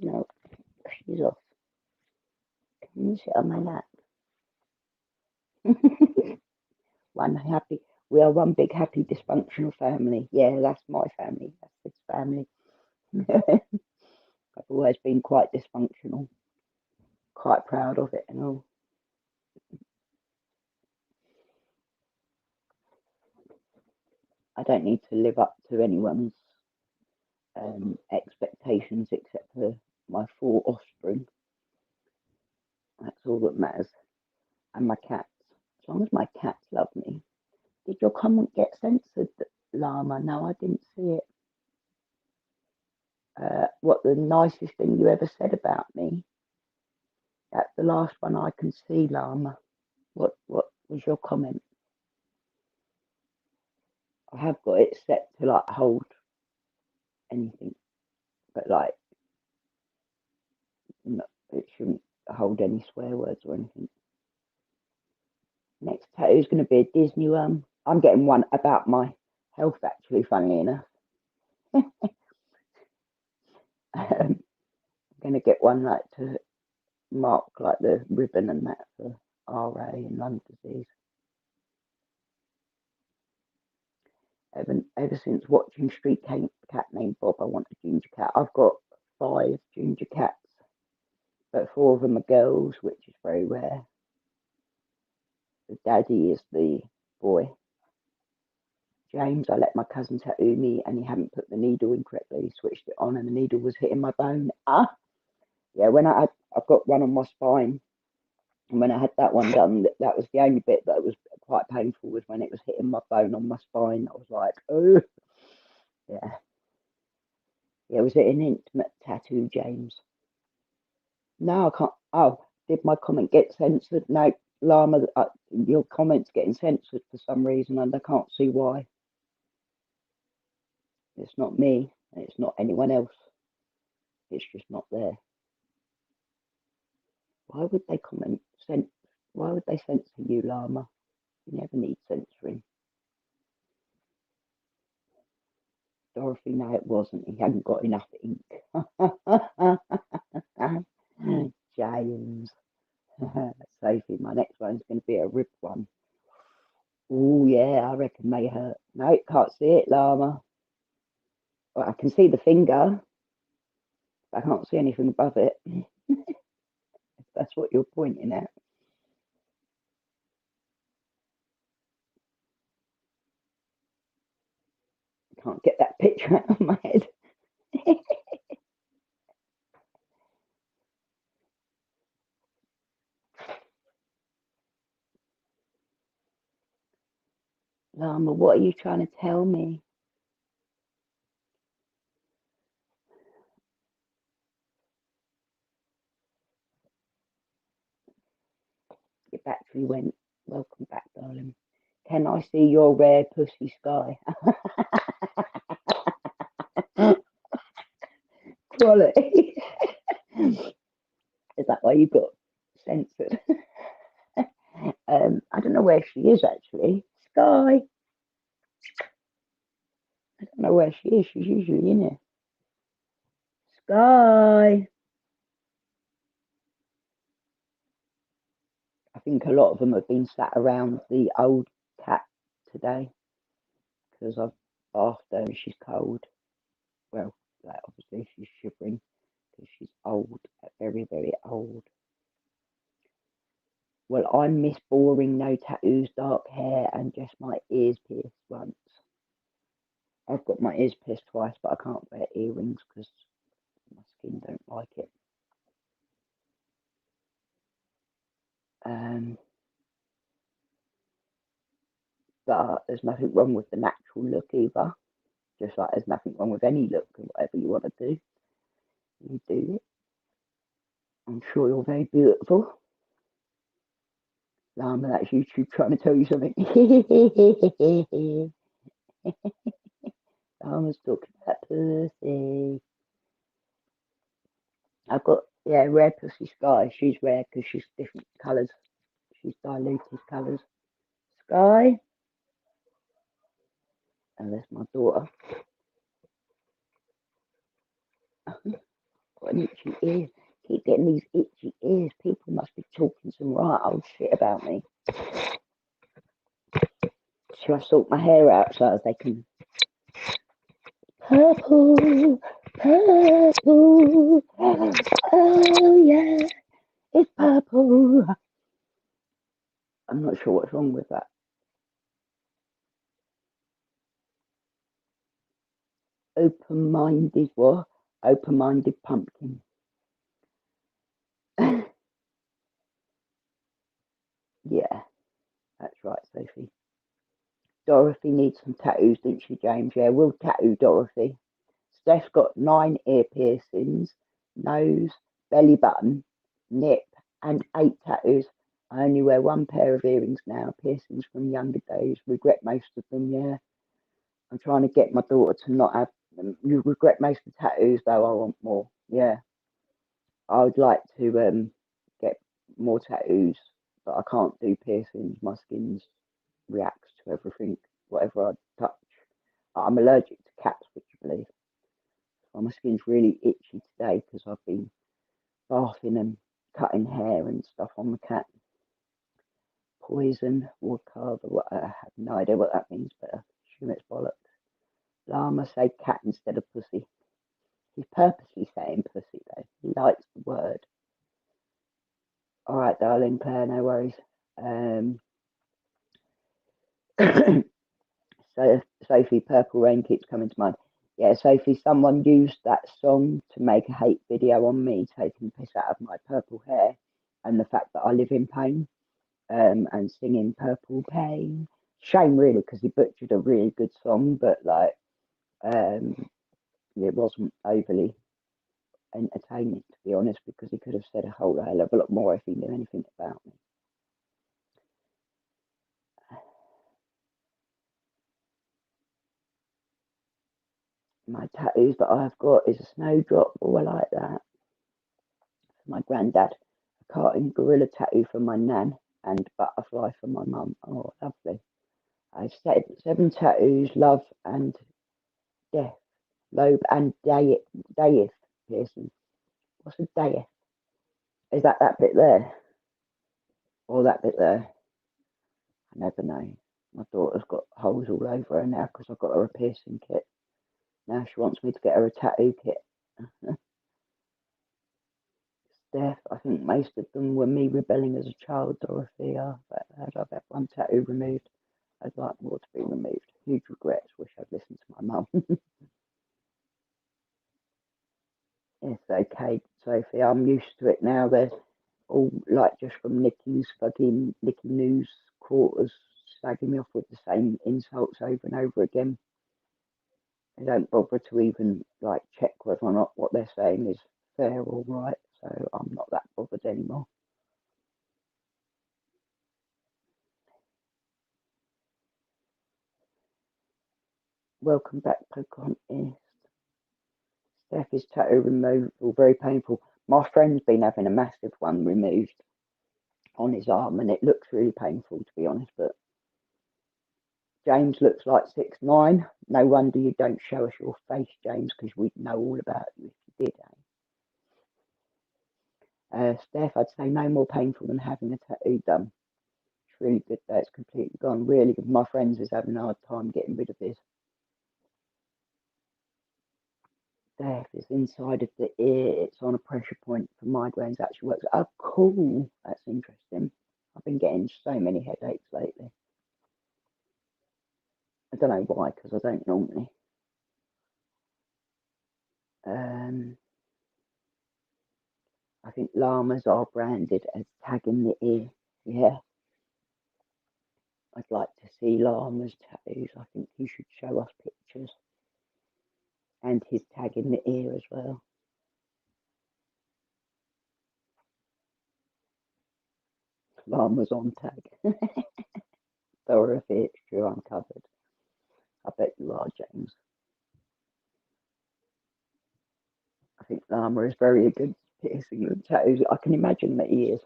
No, she's off. Can you sit on my lap? One happy. We are one big happy dysfunctional family. Yeah, that's my family. That's his family. I've always been quite dysfunctional. Quite proud of it and all. I don't need to live up to anyone's expectations except for my 4 offspring. That's all that matters. And my cats. As long as my cats love me. Did your comment get censored, Llama? No, I didn't see it. What the nicest thing you ever said about me? That's the last one I can see, Llama. What was your comment? I have got it set to like hold anything, but like no, it shouldn't hold any swear words or anything. Next tattoo is going to be a Disney one. I'm getting one about my health, actually, funnily enough. I'm going to get one like to mark like the ribbon and that for RA and lung disease. Ever since watching Street Cat named Bob, I want a ginger cat. I've got 5 ginger cats, but 4 of them are girls, which is very rare. The daddy is the boy. James, I let my cousin tattoo me and he hadn't put the needle in correctly. He switched it on and the needle was hitting my bone. Yeah, I've got one on my spine. And when I had that one done, that was the only bit that was quite painful was when it was hitting my bone on my spine. I was like, oh, yeah. Yeah, was it an intimate tattoo, James? No, I can't. Oh, did my comment get censored? No, Llama, your comment's getting censored for some reason and I can't see why. It's not me. It's not anyone else. It's just not there. Why would they comment? Why would they censor you, Llama? You never need censoring. Dorothy, no, it wasn't. He hadn't got enough ink. James. Sophie, my next one's going to be a rib one. Oh, yeah, I reckon they hurt. No, can't see it, llama. Well, I can see the finger, but I can't see anything above it. If that's what you're pointing at. Can't get that picture out of my head. Llama, what are you trying to tell me? Your battery went. Welcome back, darling. Can I see your rare pussy Sky? Quality. Is that why you got censored? I don't know where she is actually. Sky. I don't know where she is. She's usually in here. Sky. I think a lot of them have been sat around the old cat today because I've bathed her and she's cold. Well, like obviously she's shivering because she's old, very, very old. Well, I miss boring, no tattoos, dark hair, and just my ears pierced once. I've got my ears pierced twice, but I can't wear earrings because my skin don't like it. But there's nothing wrong with the natural look either. Just like there's nothing wrong with any look, whatever you want to do, you do it. I'm sure you're very beautiful. Llama, that's YouTube trying to tell you something. Llama's talking about pussy. I've got, yeah, rare pussy Sky. She's rare because she's different colours. She's diluted colours. Sky. And there's my daughter. Got an itchy ear. Keep getting these itchy ears. People must be talking some right old shit about me. Shall I sort my hair out so that they can... Purple, purple, oh yeah, it's purple. I'm not sure what's wrong with that. Open-minded what? Open-minded pumpkin. Yeah, that's right, Sophie. Dorothy needs some tattoos, didn't she, James? Yeah, we'll tattoo Dorothy. Steph's got 9 ear piercings, nose, belly button, nip, and 8 tattoos. I only wear 1 pair of earrings now, piercings from younger days. Regret most of them, yeah. I'm trying to get my daughter to not have them. You regret most of the tattoos, though. I want more, yeah. I would like to get more tattoos, but I can't do piercings. My skin reacts to everything, whatever I touch. I'm allergic to cats, would you believe? My skin's really itchy today because I've been bathing and cutting hair and stuff on the cat. Poison, woodcarver, I have no idea what that means, but I assume it's bollocks. Llama say cat instead of pussy. He's purposely saying pussy though. He likes the word. All right, darling Claire, no worries. So Sophie, Purple Rain keeps coming to mind. Yeah, Sophie, someone used that song to make a hate video on me, taking the piss out of my purple hair and the fact that I live in pain, and singing Purple Pain. Shame, really, because he butchered a really good song, but like, it wasn't overly entertaining, to be honest, because he could have said a whole hell of a lot more if he knew anything about me. My tattoos that I've got is a snowdrop. Oh, I like that. My granddad, a cartoon gorilla tattoo for my nan, and butterfly for my mum. Oh, lovely. I've said 7 tattoos, love and death, lobe and death. piercing. What's a day? Is that bit there? Or that bit there? I never know. My daughter's got holes all over her now because I've got her a piercing kit. Now she wants me to get her a tattoo kit. Steph, I think most of them were me rebelling as a child, Dorothy. I've had one tattoo removed. I'd like more to be removed. Huge regrets. Wish I'd listened to my mum. It's okay, Sophie. I'm used to it now. They're all like just from Nikki News quarters, slagging me off with the same insults over and over again. They don't bother to even like check whether or not what they're saying is fair or right. So I'm not that bothered anymore. Welcome back, Pocahontas. Steph, tattoo removal, very painful. My friend's been having a massive one removed on his arm, and it looks really painful, to be honest. But James looks like 6'9". No wonder you don't show us your face, James, because we'd know all about you if you did. Steph, I'd say no more painful than having a tattoo done. It's really good that it's completely gone. Really good. My friends is having a hard time getting rid of this. Steph is inside of the ear. It's on a pressure point for migraines. Actually works. Oh, cool. That's interesting. I've been getting so many headaches lately. I don't know why, because I don't normally. I think llamas are branded as tagging the ear. Yeah. I'd like to see llamas tattoos. I think he should show us pictures. And his tag in the ear as well. Llamas on tag. Dorothy, it's true, I'm covered. I bet you are, James. I think llama is very good piercing with tattoos. I can imagine that he is.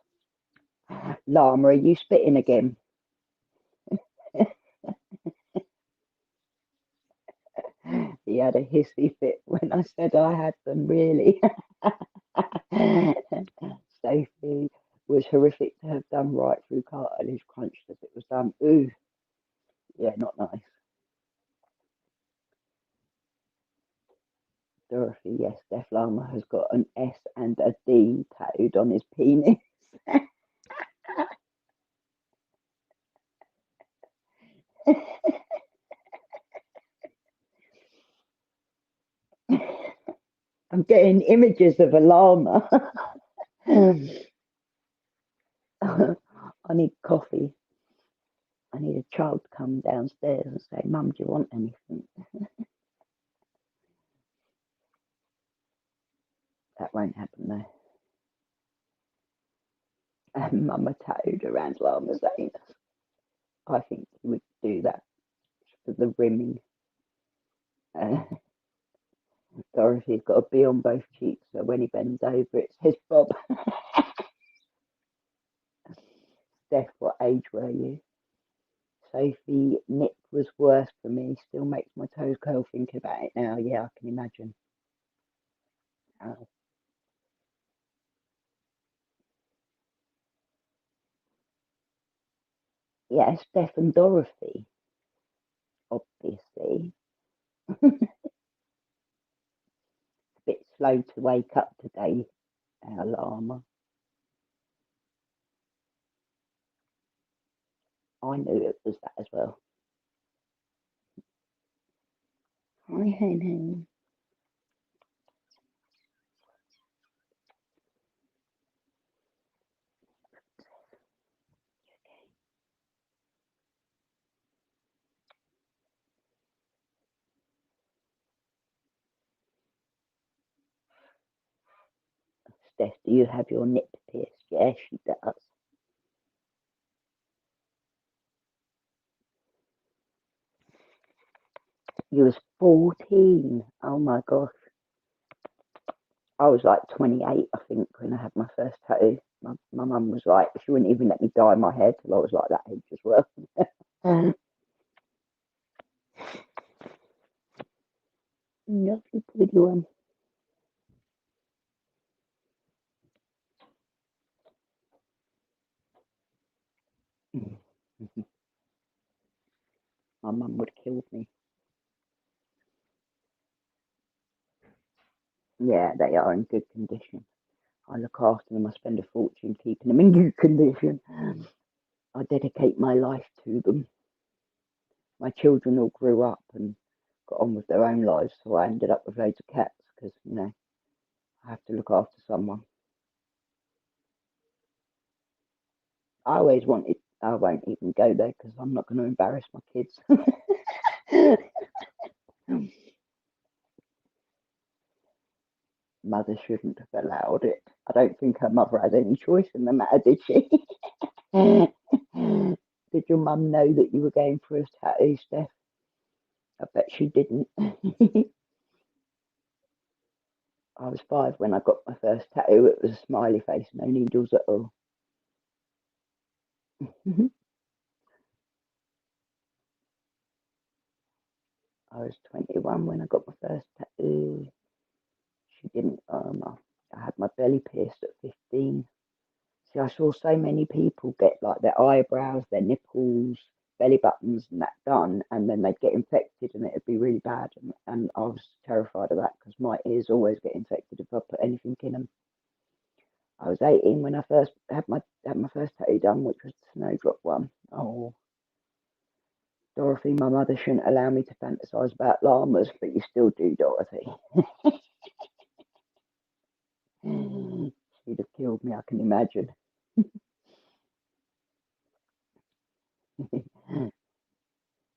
Llama, are you spitting again? He had a hissy fit when I said I had them, really. Sophie was horrific to have done right through cartilage crunched as it was done. Ooh, yeah, not nice. Dorothy, yes, Steph Llama has got an S and a D tattooed on his penis. I'm getting images of a llama. I need coffee. I need a child to come downstairs and say, Mum, do you want anything? That won't happen though. Mama tattooed around llama's anus. I think he would do that for the rimming. Dorothy's got a bee on both cheeks, so when he bends over, it says Bob. Steph, what age were you? Sophie, Nick was worse for me. Still makes my toes curl thinking about it now. Yeah, I can imagine. Oh. Yeah, Steph and Dorothy, obviously. A bit slow to wake up today, our llama. I knew it was that as well. Hi, Hen. Steph, do you have your nip pierced? Yeah, she does. You was 14. Oh my gosh. I was like 28, I think, when I had my first tattoo. My mum was like, she wouldn't even let me dye my hair till I was like that age as well. Lovely pretty one. my mum would have killed me. Yeah, they are in good condition. I look after them. I spend a fortune keeping them in good condition. I dedicate my life to them. My children all grew up and got on with their own lives, so I ended up with loads of cats because, I have to look after someone. I always wanted, I won't even go there because I'm not going to embarrass my kids. Mother shouldn't have allowed it. I don't think her mother had any choice in the matter, did she? Did your mum know that you were going for a tattoo, Steph? I bet she didn't. I was 5 when I got my first tattoo. It was a smiley face, no needles at all. I was 21 when I got my first tattoo. She didn't. I had my belly pierced at 15. See, I saw so many people get like their eyebrows, their nipples, belly buttons, and that done, and then they'd get infected, and it'd be really bad. And I was terrified of that because my ears always get infected if I put anything in them. I was 18 when I first had my first tattoo done, which was the snowdrop one. Oh, Dorothy, my mother shouldn't allow me to fantasize about llamas, but you still do, Dorothy. She'd have killed me, I can imagine.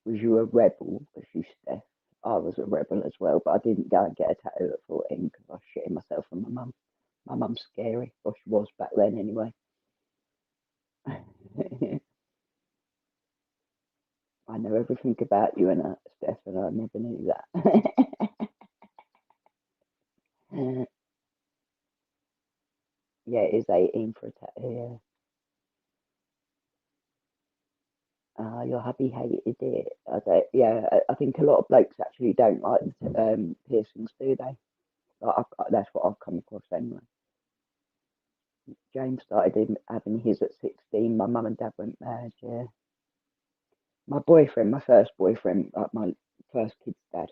Was you a rebel, as you Steph? I was a rebel as well, but I didn't go and get a tattoo at 14 because I was shitting myself from my mum. My mum's scary, or she was back then anyway. I know everything about you and Steph, and I never knew that. Yeah, it is 18 for a tattoo. Your hubby hated it. I think a lot of blokes actually don't like piercings, do they? That's what I've come across anyway. James started having his at 16. My mum and dad went mad, yeah. My boyfriend, my first boyfriend, my first kid's dad,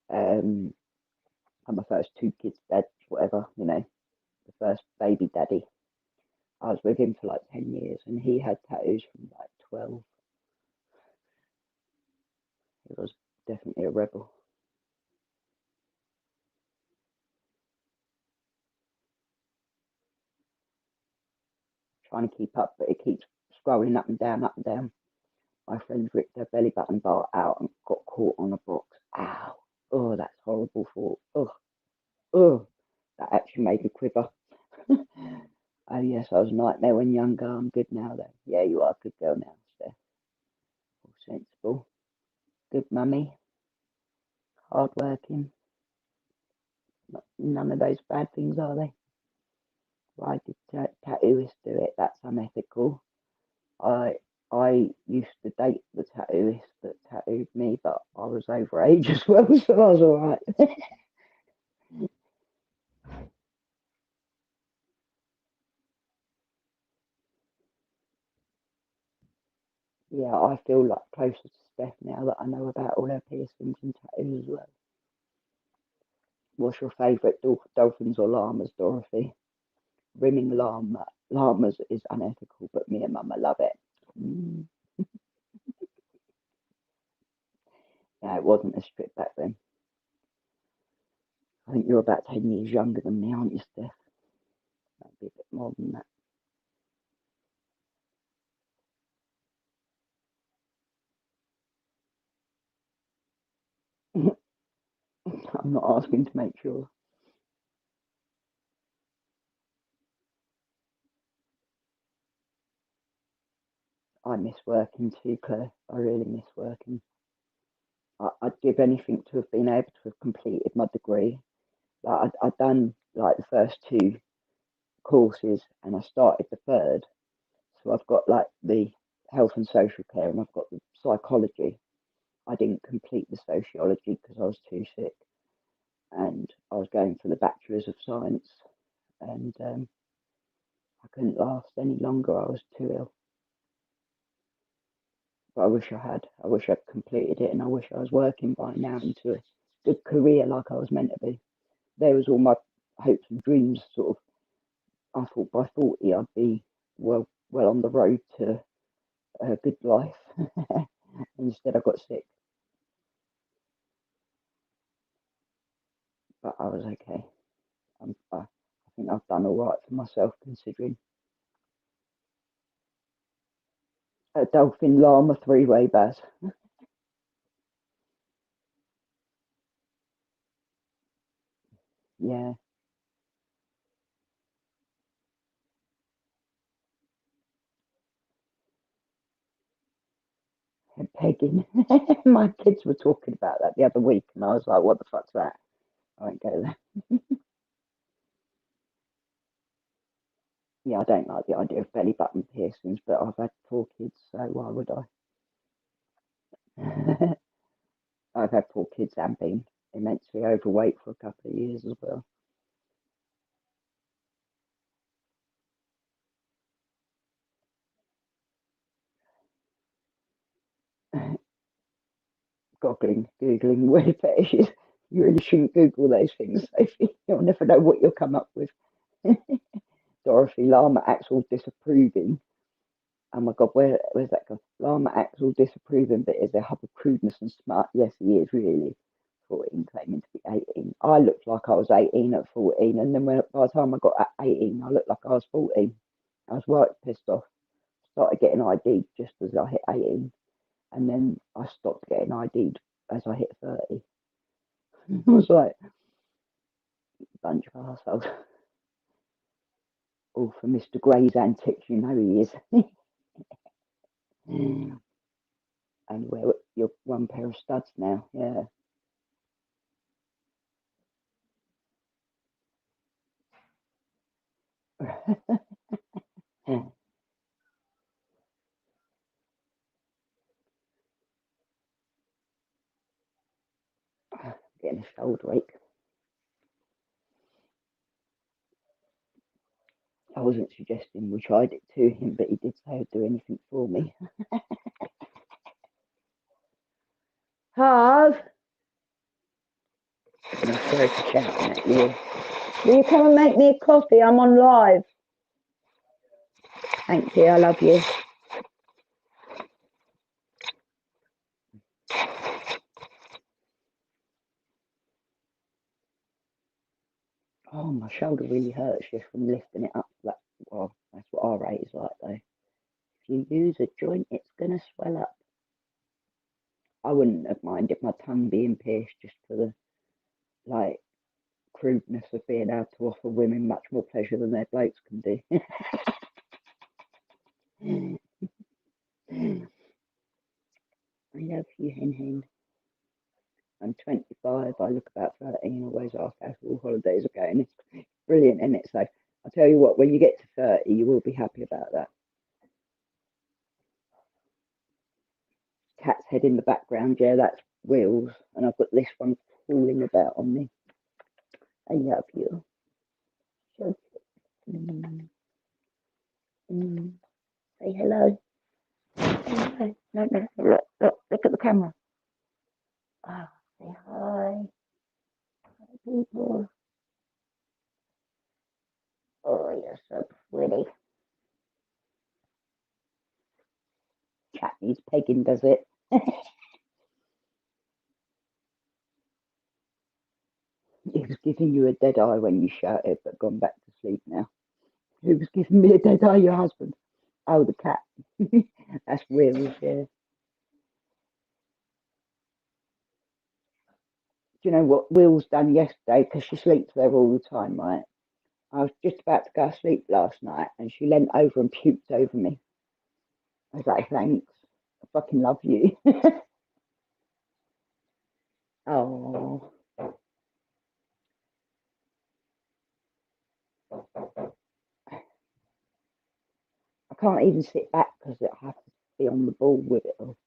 and my first 2 kids' dad, whatever, the first baby daddy. I was with him for like 10 years and he had tattoos from like 12. He was definitely a rebel. Trying to keep up, but it keeps scrolling up and down, up and down. My friend ripped her belly button bar out and got caught on a box. Ow. Oh, that's horrible thought. Oh, oh, that actually made me quiver. Oh, yes, I was a nightmare when younger. I'm good now, though. Yeah, you are a good girl now, Steph. All sensible. Good mummy. Hard working. None of those bad things, are they? Why did tattooists do it? That's unethical. I I used to date the tattooist that tattooed me, but I was over age as well, so I was all right. Yeah, I feel like closer to Steph now that I know about all her piercings and tattoos as well. What's your favourite, dolphins or llamas, Dorothy? Rimming llamas is unethical, but me and Mama love it. Mm. Yeah, it wasn't as strict back then. I think you're about 10 years younger than me, aren't you, Steph? Maybe a bit more than that. I'm not asking to make sure. I miss working too, Claire. I really miss working. I'd give anything to have been able to have completed my degree. Like I'd done like the first 2 courses, and I started the third. So I've got like the health and social care, and I've got the psychology. I didn't complete the sociology because I was too sick, and I was going for the bachelor's of science, and I couldn't last any longer. I was too ill. But I wish I had. I wish I'd completed it, and I wish I was working by now into a good career like I was meant to be. There was all my hopes and dreams. Sort of, I thought by 40 I'd be well on the road to a good life. Instead, I got sick, but I was okay. I think I've done all right for myself considering. A dolphin llama three-way Baz. Yeah, pegging. My kids were talking about that the other week, and I was like, "What the fuck's that?" I won't go there. Yeah, I don't like the idea of belly button piercings, but I've had four kids, so why would I? I've had four kids and been immensely overweight for a couple of years as well. Googling weird fetishes. You really shouldn't Google those things, Sophie. You'll never know what you'll come up with. Dorothy Lama Axel disapproving. Oh my God, where's that gone? Lama Axel disapproving, but is there hub of crudeness and smart? Yes, he is really. 14, claiming to be 18. I looked like I was 18 at 14, and then by the time I got at 18, I looked like I was 14. I was right pissed off. Started getting ID'd just as I hit 18, and then I stopped getting ID'd as I hit 30. I was like, bunch of assholes. All for Mr. Gray's antics, you know he is. And wear your one pair of studs now, yeah. Getting a shoulder ache. I wasn't suggesting we tried it to him, but he did say he'd do anything for me. Harv! I'm sorry for shouting at you. Will you come and make me a coffee? I'm on live. Thank you, I love you. Oh, my shoulder really hurts just from lifting it up. Well, that's what our rate is like, though. If you use a joint, it's going to swell up. I wouldn't have minded my tongue being pierced just for the, like, crudeness of being able to offer women much more pleasure than their blokes can do. I love you, Hen Hen. I'm 25. I look about 13. Always ask how all holidays are going. It's brilliant, isn't it? So I'll tell you what, when you get to 30, you will be happy about that. Cat's head in the background. Yeah, that's Wheels. And I've got this one crawling about on me. I love you. So, mm, mm. Say hello. Say hello. No, no, look at the camera. Oh, say hi. Hi, people. Oh, you're so pretty. Cat needs pegging, does it? He was giving you a dead eye when you shouted, but gone back to sleep now. Who was giving me a dead eye? Your husband. Oh, the cat. That's Wills, yeah. Do you know what Will's done yesterday? Because she sleeps there all the time, right? I was just about to go to sleep last night, and she leant over and puked over me. I was like, thanks. I fucking love you. Oh, I can't even sit back because I have to be on the ball with it all.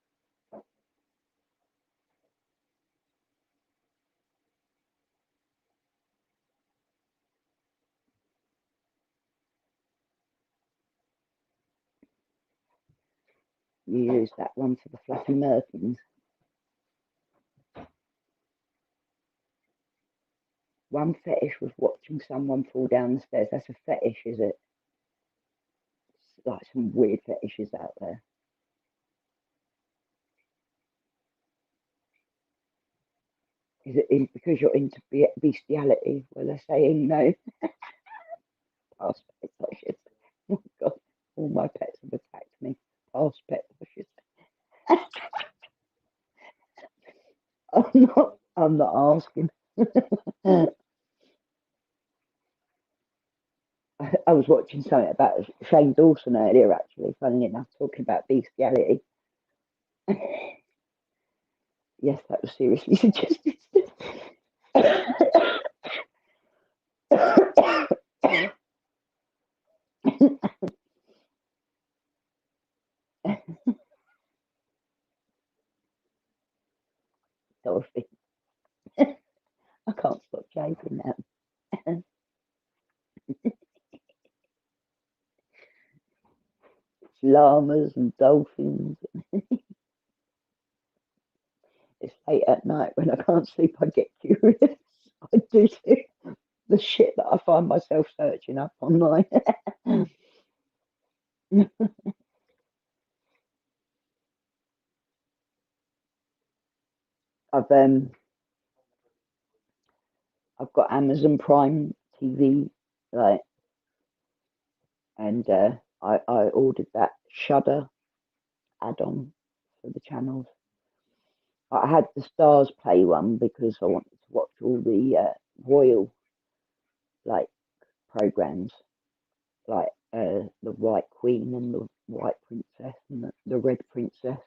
You use that one for the fluffy merkins. One fetish was watching someone fall down the stairs. That's a fetish, is it? It's like some weird fetishes out there. Is it because you're into bestiality? Well, they're saying no. Past pet pushes. Oh God, all my pets have attacked me. Past pet pushes. I'm not asking. I was watching something about Shane Dawson earlier, actually, funny enough, talking about bestiality. Yes, that was seriously suggested. Dorothy. I can't stop joking now. Llamas and dolphins. It's late at night when I can't sleep, I get curious. I do too. The shit that I find myself searching up online. I've um I've got Amazon Prime TV, like, and I ordered that Shudder add-on for the channels. I had the Stars Play one because I wanted to watch all the royal like programs, like the White Queen and the White Princess and the Red Princess.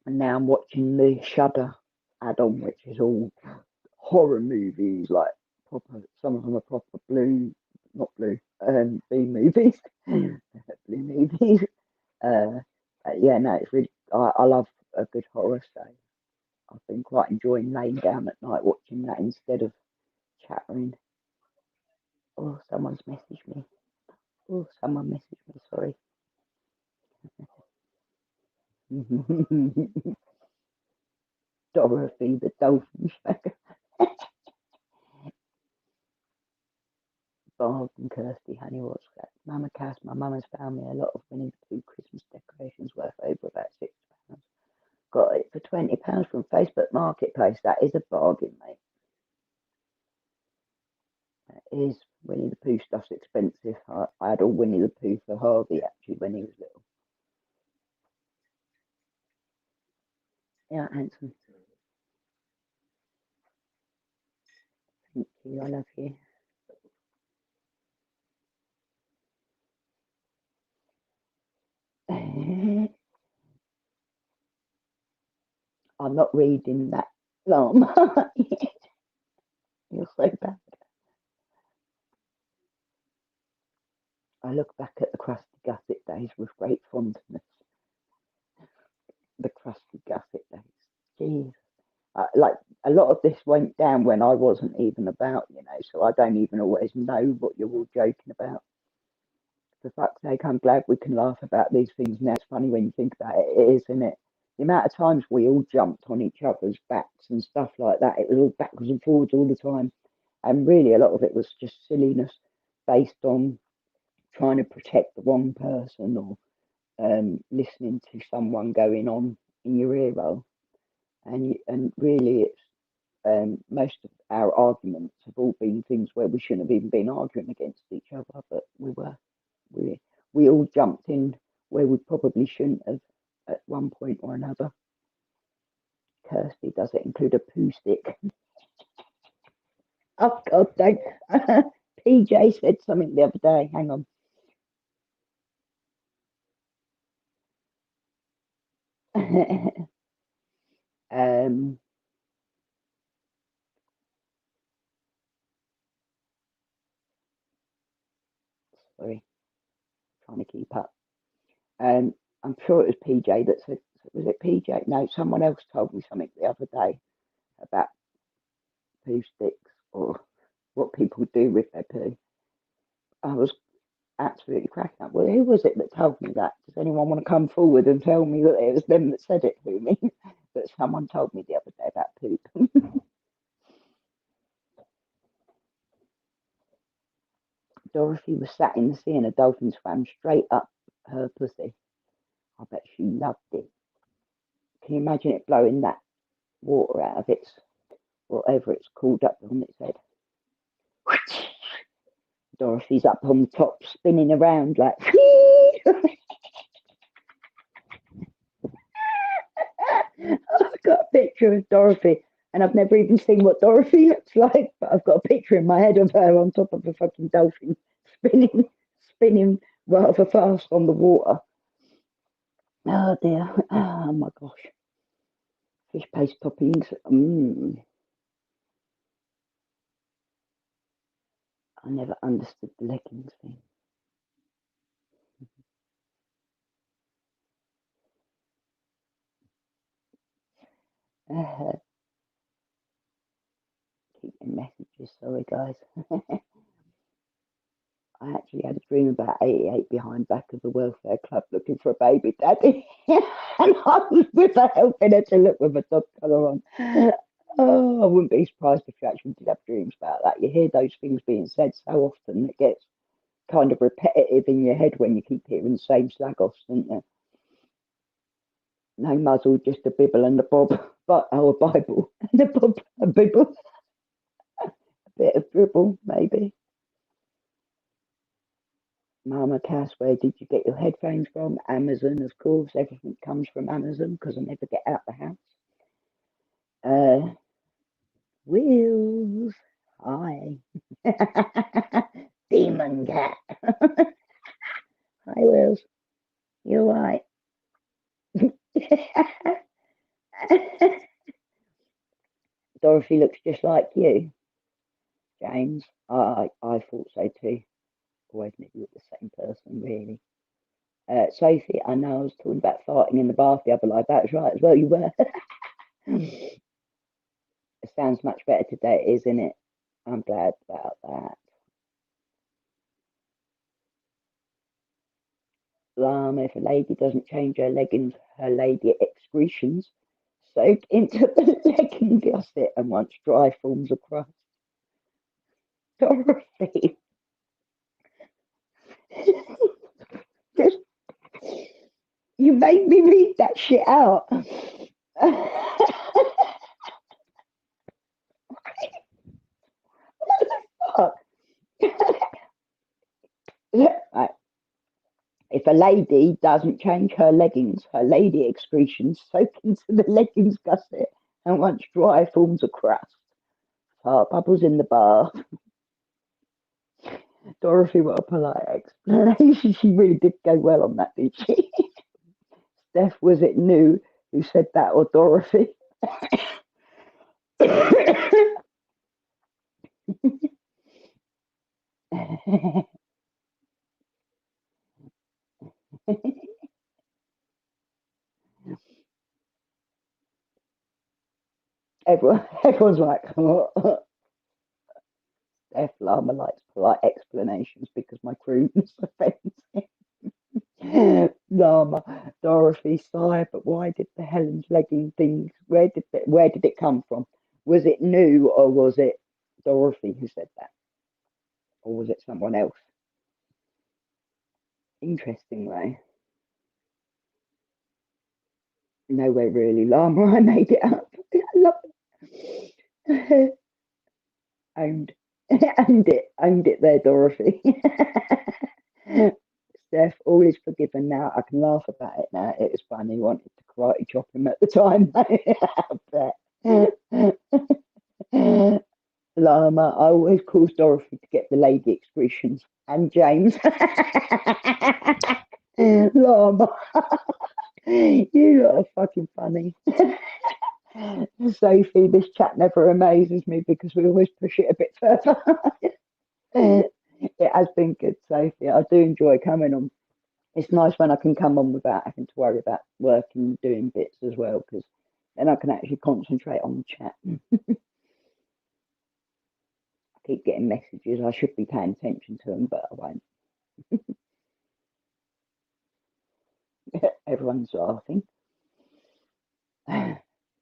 And now I'm watching the Shudder add-on, which is all horror movies, like proper. Some of them are proper blue, not blue, B movies, blue movies. Uh, yeah, no, it's really. I love a good horror, so I've been quite enjoying laying down at night watching that instead of chattering. Oh, someone's messaged me. Oh, someone messaged me. Sorry. Dorothy the dolphin shaker. Barb and Kirsty Honey, what's that? MammaCass, my mum has found me a lot of Winnie the Pooh Christmas decorations worth over about £6. Got it for £20 from Facebook Marketplace. That is a bargain, mate. That is. Winnie the Pooh stuff's expensive. I had all Winnie the Pooh for Harvey actually when he was little. Yeah, handsome. Thank you. I love you. I'm not reading that llama. You're so bad. I look back at the crusty gusset days with great fondness. The crusty gusset days. Jeez. Like a lot of this went down when I wasn't even about, so I don't even always know what you're all joking about. For fuck's sake, I'm glad we can laugh about these things now. It's funny when you think about it, it is, isn't it? The amount of times we all jumped on each other's backs and stuff like that, it was all backwards and forwards all the time. And really, a lot of it was just silliness based on trying to protect the wrong person or listening to someone going on in your ear roll. And really, it's most of our arguments have all been things where we shouldn't have even been arguing against each other, but we were. We all jumped in where we probably shouldn't have at one point or another. Kirsty, does it include a poo stick? Oh God, don't. PJ said something the other day. Hang on. um, sorry, trying to keep up. I'm sure it was PJ that said. Was it PJ? No, someone else told me something the other day about poo sticks or what people do with their poo. I was absolutely cracking up. Well, who was it that told me that? Does anyone want to come forward and tell me that it was them that said it to me? That someone told me the other day about poop. Dorothy was sat in the sea and a dolphin swam straight up her pussy. I bet she loved it. Can you imagine it blowing that water out of its, whatever it's called, up on its head? Dorothy's up on the top, spinning around like. I've got a picture of Dorothy, and I've never even seen what Dorothy looks like, but I've got a picture in my head of her on top of a fucking dolphin, spinning rather fast on the water. Oh dear. Oh my gosh. Fish paste toppings. I never understood the leggings thing. Keeping messages, sorry guys. I actually had a dream about 88 behind back of the welfare club looking for a baby daddy. And I was with her helping her to look with a dog collar on. Oh, I wouldn't be surprised if you actually did have dreams about that. You hear those things being said so often, it gets kind of repetitive in your head when you keep hearing the same slag offs, don't you? No muzzle, just a bibble and a bob, but a Bible and a bob, a bibble, a bit of dribble, maybe. MammaCass, where did you get your headphones from? Amazon, of course. Everything comes from Amazon because I never get out the house. Wheels, hi. Demon cat. Hi, Wheels. You alright? Dorothy looks just like you, James. I thought so too. Always knew you were the same person, really. Sophie, I know I was talking about farting in the bath the other night. That's right as well, you were. It sounds much better today, isn't it? I'm glad about that. If a lady doesn't change her leggings, her lady excretions soak into the legging gusset and once dry forms a crust. Dorothy. You made me read that shit out. What the fuck? Right. If a lady doesn't change her leggings, her lady excretions soak into the leggings gusset and once dry forms a crust. Fart bubbles in the bath. Dorothy, what a polite explanation. She really did go well on that, did she? Steph, was it new who said that or Dorothy? Everyone's like, oh. Steph Lama likes polite explanations because my crudeness offends him. Lama, Dorothy, sigh, but why did the Helen's legging things? Where did it come from? Was it new or was it Dorothy who said that, or was it someone else? Interesting way. Nowhere really, Lama. I made it up. I love it. Owned, owned it there, Dorothy. Steph, all is forgiven now. I can laugh about it now. It was funny. Wanted to karate chop him at the time. Lama, I always cause Dorothy to get the lady excretions. And James. Lama. You lot are fucking funny. Sophie, this chat never amazes me because we always push it a bit further. It has been good, Sophie. I do enjoy coming on. It's nice when I can come on without having to worry about work and doing bits as well, because then I can actually concentrate on the chat. I keep getting messages. I should be paying attention to them, but I won't. Everyone's laughing.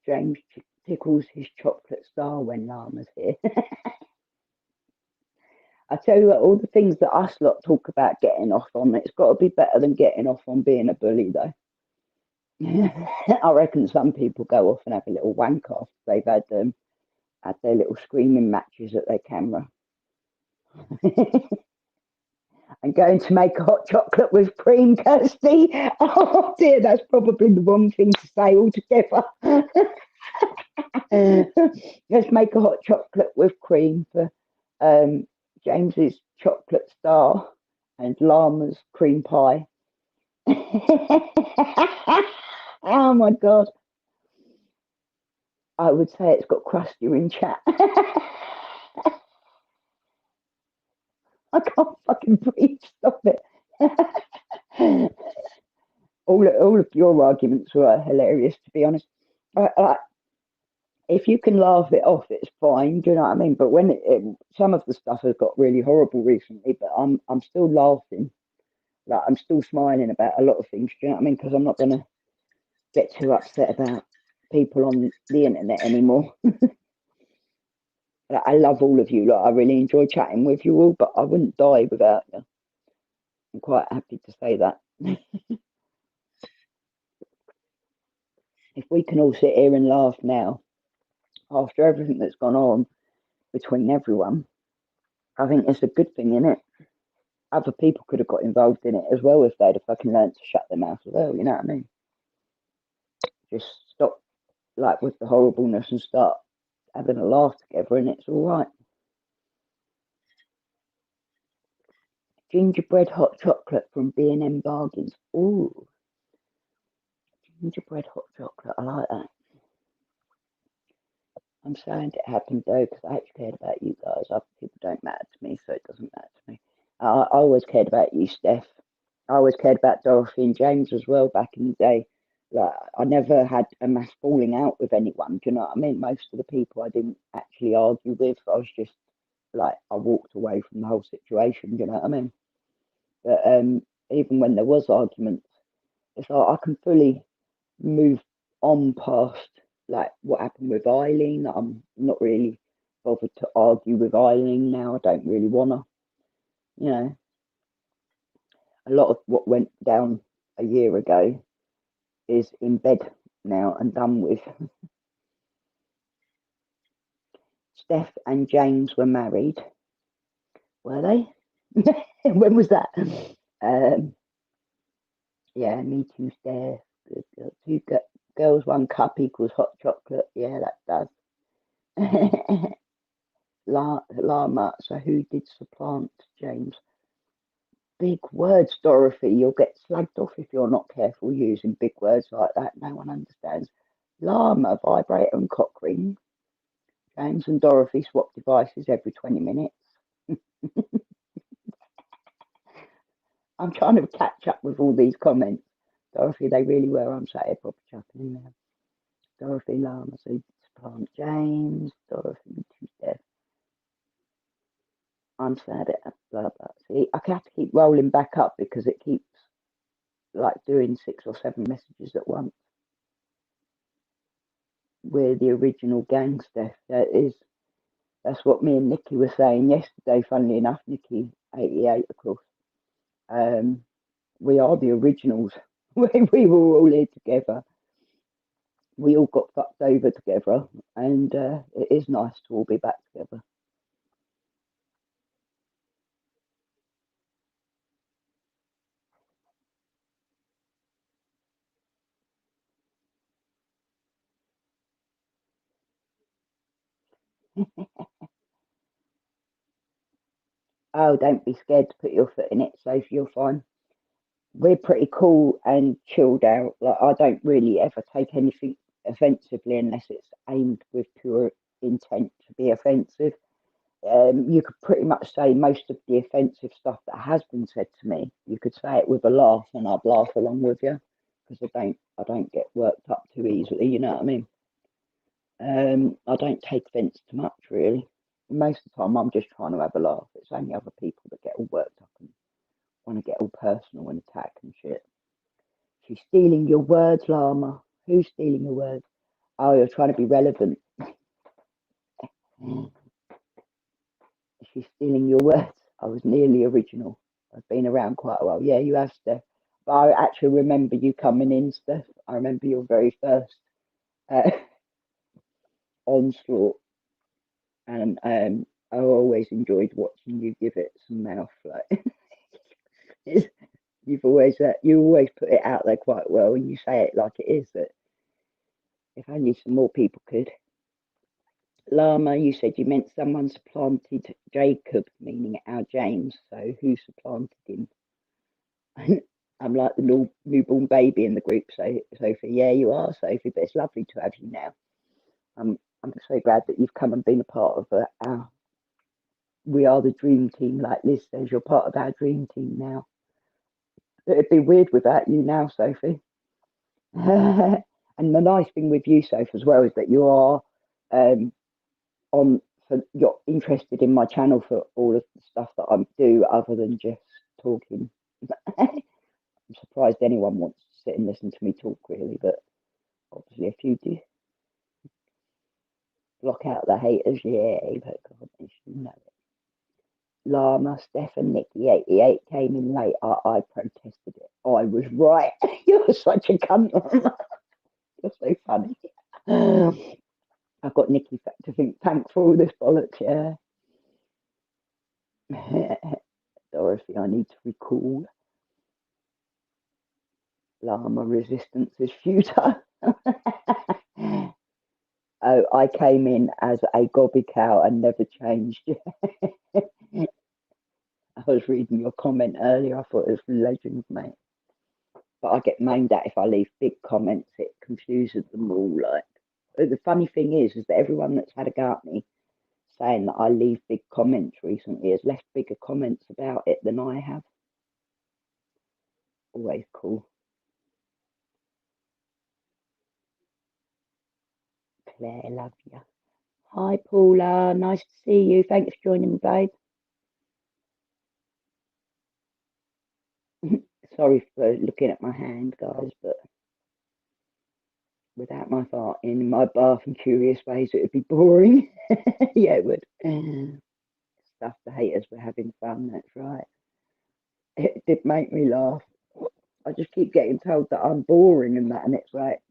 James tickles his chocolate star when Llama's here. I tell you what, all the things that us lot talk about getting off on, it's got to be better than getting off on being a bully, though. I reckon some people go off and have a little wank after they've had their little screaming matches at their camera. I'm going to make a hot chocolate with cream, Kirsty. Oh dear, that's probably the wrong thing to say altogether. Let's make a hot chocolate with cream for James's chocolate star and Llama's cream pie. Oh my god. I would say it's got crustier in chat. I can't fucking breathe. Stop it. all of your arguments were hilarious, to be honest. If you can laugh it off, it's fine. Do you know what I mean? But when some of the stuff has got really horrible recently, but I'm still laughing. Like I'm still smiling about a lot of things. Do you know what I mean? Because I'm not gonna get too upset about people on the internet anymore. Like, I love all of you. Like I really enjoy chatting with you all, but I wouldn't die without you. I'm quite happy to say that. If we can all sit here and laugh now, after everything that's gone on between everyone, I think it's a good thing, isn't it? Other people could have got involved in it as well if they'd have fucking learned to shut their mouth as well, you know what I mean? Just stop like with the horribleness and start having a laugh together and it's all right. Gingerbread hot chocolate from B&M Bargains. Ooh, gingerbread hot chocolate. I like that. I'm saying it happened though because I actually cared about you guys. Other people don't matter to me, so it doesn't matter to me. I always cared about you, Steph. I always cared about Dorothy and James as well back in the day. Like I never had a mass falling out with anyone. Do you know what I mean? Most of the people I didn't actually argue with. I was just like I walked away from the whole situation. Do you know what I mean? But even when there was arguments, it's like I can fully move on past like what happened with Eileen. I'm not really bothered to argue with Eileen now. I don't really wanna. You know, a lot of what went down a year ago is in bed now and done with. Steph and James were married. Were they? When was that? Um, yeah, me too, Steph. Good girl. Two girls, one cup equals hot chocolate. Yeah, that does. Llama. So who did supplant James? Big words, Dorothy. You'll get slagged off if you're not careful using big words like that. No one understands. Llama, vibrator, and cock ring. James and Dorothy swap devices every 20 minutes. I'm trying to catch up with all these comments. Dorothy, they really were. I'm sat here proper chuckling in there. Dorothy, Llama, so supplant James. Dorothy, two Steph. I'm sad at blah blah. See, I have to keep rolling back up because it keeps like doing 6 or 7 messages at once. We're the original gangster. That's what me and Nikki were saying yesterday. Funnily enough, Nikki 88, of course. We are the originals. We were all here together. We all got fucked over together, and it is nice to all be back together. Oh, don't be scared to put your foot in it, Sophie. You're fine. We're pretty cool and chilled out. Like I don't really ever take anything offensively unless it's aimed with pure intent to be offensive. You could pretty much say most of the offensive stuff that has been said to me. You could say it with a laugh, and I'd laugh along with you because I don't get worked up too easily. You know what I mean? I don't take offence to much really. Most of the time, I'm just trying to have a laugh. It's only other people that get all worked up and want to get all personal and attack and shit. She's stealing your words, Llama. Who's stealing your words? Oh, you're trying to be relevant. She's stealing your words. I was nearly original. I've been around quite a while. Yeah, you have, Steph. But I actually remember you coming in, Steph. I remember your very first onslaught. And I always enjoyed watching you give it some mouth. Like you always put it out there quite well, and you say it like it is. That if only some more people could. Llama, you said you meant someone supplanted Jacob, meaning our James. So who supplanted him? I'm like the newborn baby in the group. So Sophie, yeah, you are Sophie, but it's lovely to have you now. I'm so glad that you've come and been a part of our. We are the dream team, like Liz says. You're part of our dream team now. It'd be weird without you now, Sophie. And the nice thing with you, Sophie, as well, is that you are you're interested in my channel for all of the stuff that I do, other than just talking. I'm surprised anyone wants to sit and listen to me talk, really, but obviously if you do. Block out the haters, yeah, but God, you know it. Llama, Stefan, Nikki 88 came in late. I protested it. I was right. You're such a cunt. You're so funny. I've got Nikki to think thanks for all this bollocks, yeah. Dorothy, I need to recall. Llama resistance is futile. Oh, I came in as a gobby cow and never changed. I was reading your comment earlier. I thought it was legend, mate. But I get moaned at if I leave big comments. It confuses them all. Like, the funny thing is that everyone that's had a go at me saying that I leave big comments recently has left bigger comments about it than I have. Always cool. Claire, love you. Hi, Paula. Nice to see you. Thanks for joining me, babe. Sorry for looking at my hand, guys, but without my farting in my bath in curious ways, it would be boring. Yeah, it would. Stuff the haters were having fun, that's right. It did make me laugh. I just keep getting told that I'm boring and that, and it's like,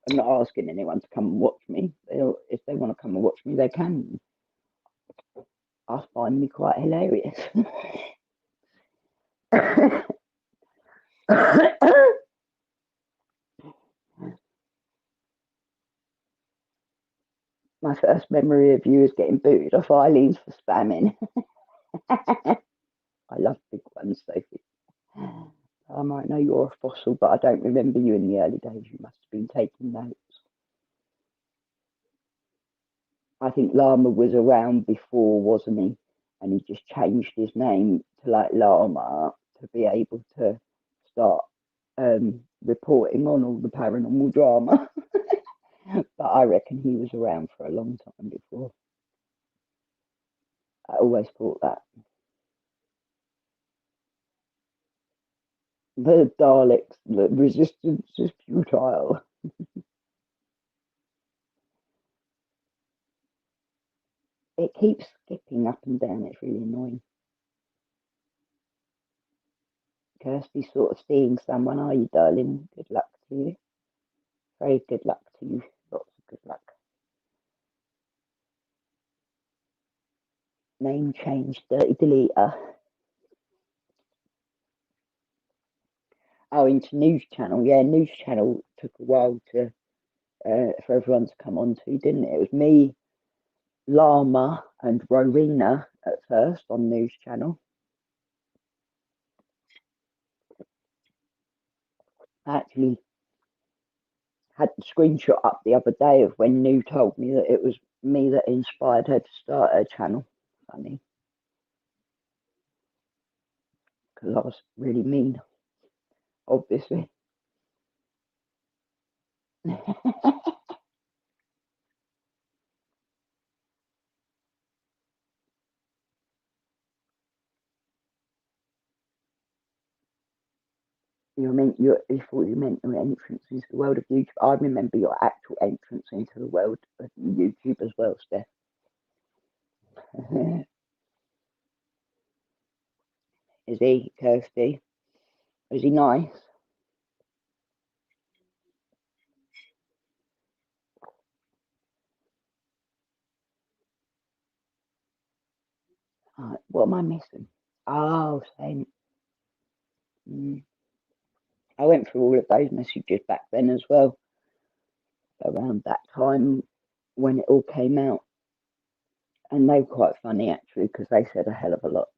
I'm not asking anyone to come and watch me. If they want to come and watch me, they can. I find me quite hilarious. My first memory of you is getting booted off Eileen's for spamming. I love big ones, Sophie. I might know you're a fossil, but I don't remember you in the early days. You must have been taking notes. I think Llama was around before, wasn't he? And he just changed his name to like Llama to be able to start reporting on all the paranormal drama. But I reckon he was around for a long time before. I always thought that. The Daleks, the resistance is futile. It keeps skipping up and down. It's really annoying. Kirsty's sort of seeing someone, are you, darling? Good luck to you. Very good luck to you. Lots of good luck. Name change, dirty deleter. Oh, into news channel. Yeah, news channel took a while to for everyone to come on to, didn't it? It was me, Llama, and Rowena at first on news channel. I actually had the screenshot up the other day of when New told me that it was me that inspired her to start her channel. Funny. Because I was really mean, obviously. You thought you meant your entrance into the world of YouTube. I remember your actual entrance into the world of YouTube as well, Steph. Is he, Kirsty? Is he nice? What am I missing? Oh, same. I went through all of those messages back then as well, around that time when it all came out. And they were quite funny actually because they said a hell of a lot.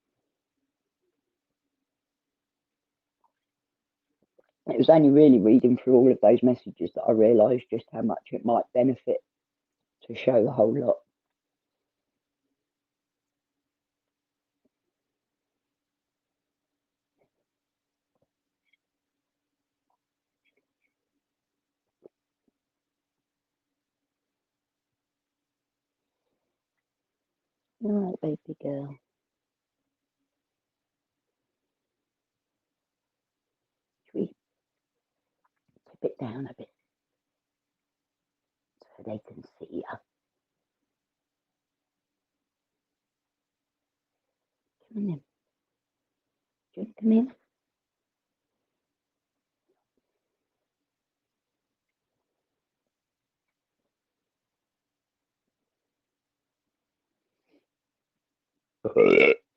It was only really reading through all of those messages that I realised just how much it might benefit to show the whole lot. All right, baby girl. Should we tip it down a bit so they can see you? Come on in. Come in.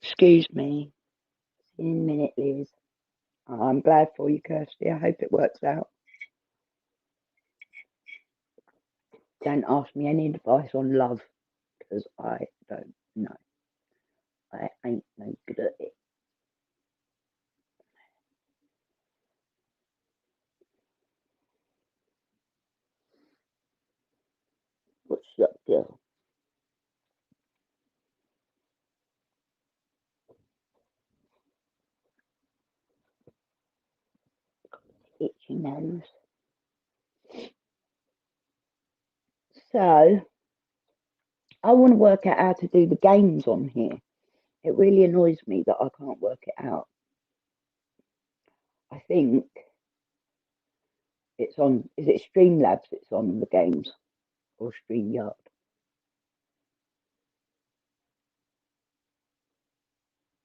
Excuse me. See you in a minute, Liz. I'm glad for you, Kirsty. I hope it works out. Don't ask me any advice on love because I don't know. I ain't no good at it. What's up, girl? Itchy nose. So, I want to work out how to do the games on here. It really annoys me that I can't work it out. I think it's on, is it Streamlabs it's on the games or StreamYard?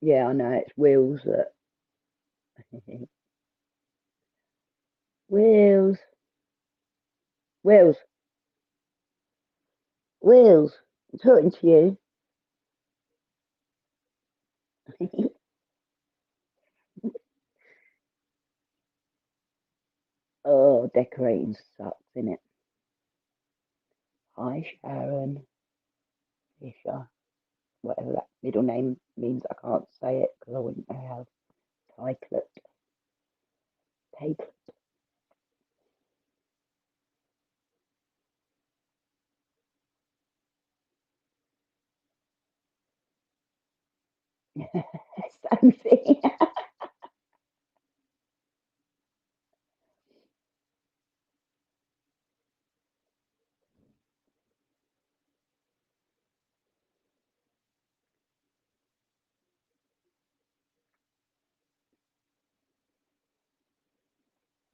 Yeah, I know, it's Wheels that. Wheels, Wheels, Wheels, I'm talking to you. Oh, decorating sucks, innit? Hi, Sharon Fisher, whatever that middle name means. I can't say it because I wouldn't know how to title it. Take same thing.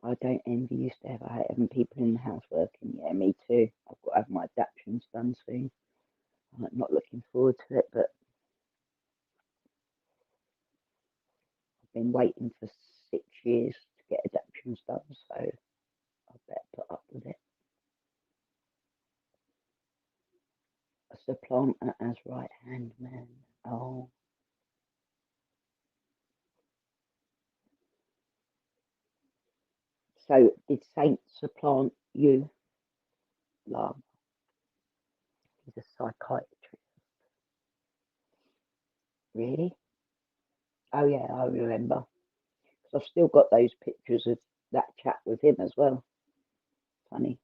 I don't envy you, Steph. I hate having people in the house working. Yeah, me too. I've got to have my adaptations done soon. I'm not looking forward to it, but I've been waiting for 6 years to get adaptations done, so I better put up with it. A supplanter as right hand man. Oh. So did Saint supplant you, love? He's a psychiatrist. Really? Oh yeah, I remember. Because I've still got those pictures of that chat with him as well. Funny.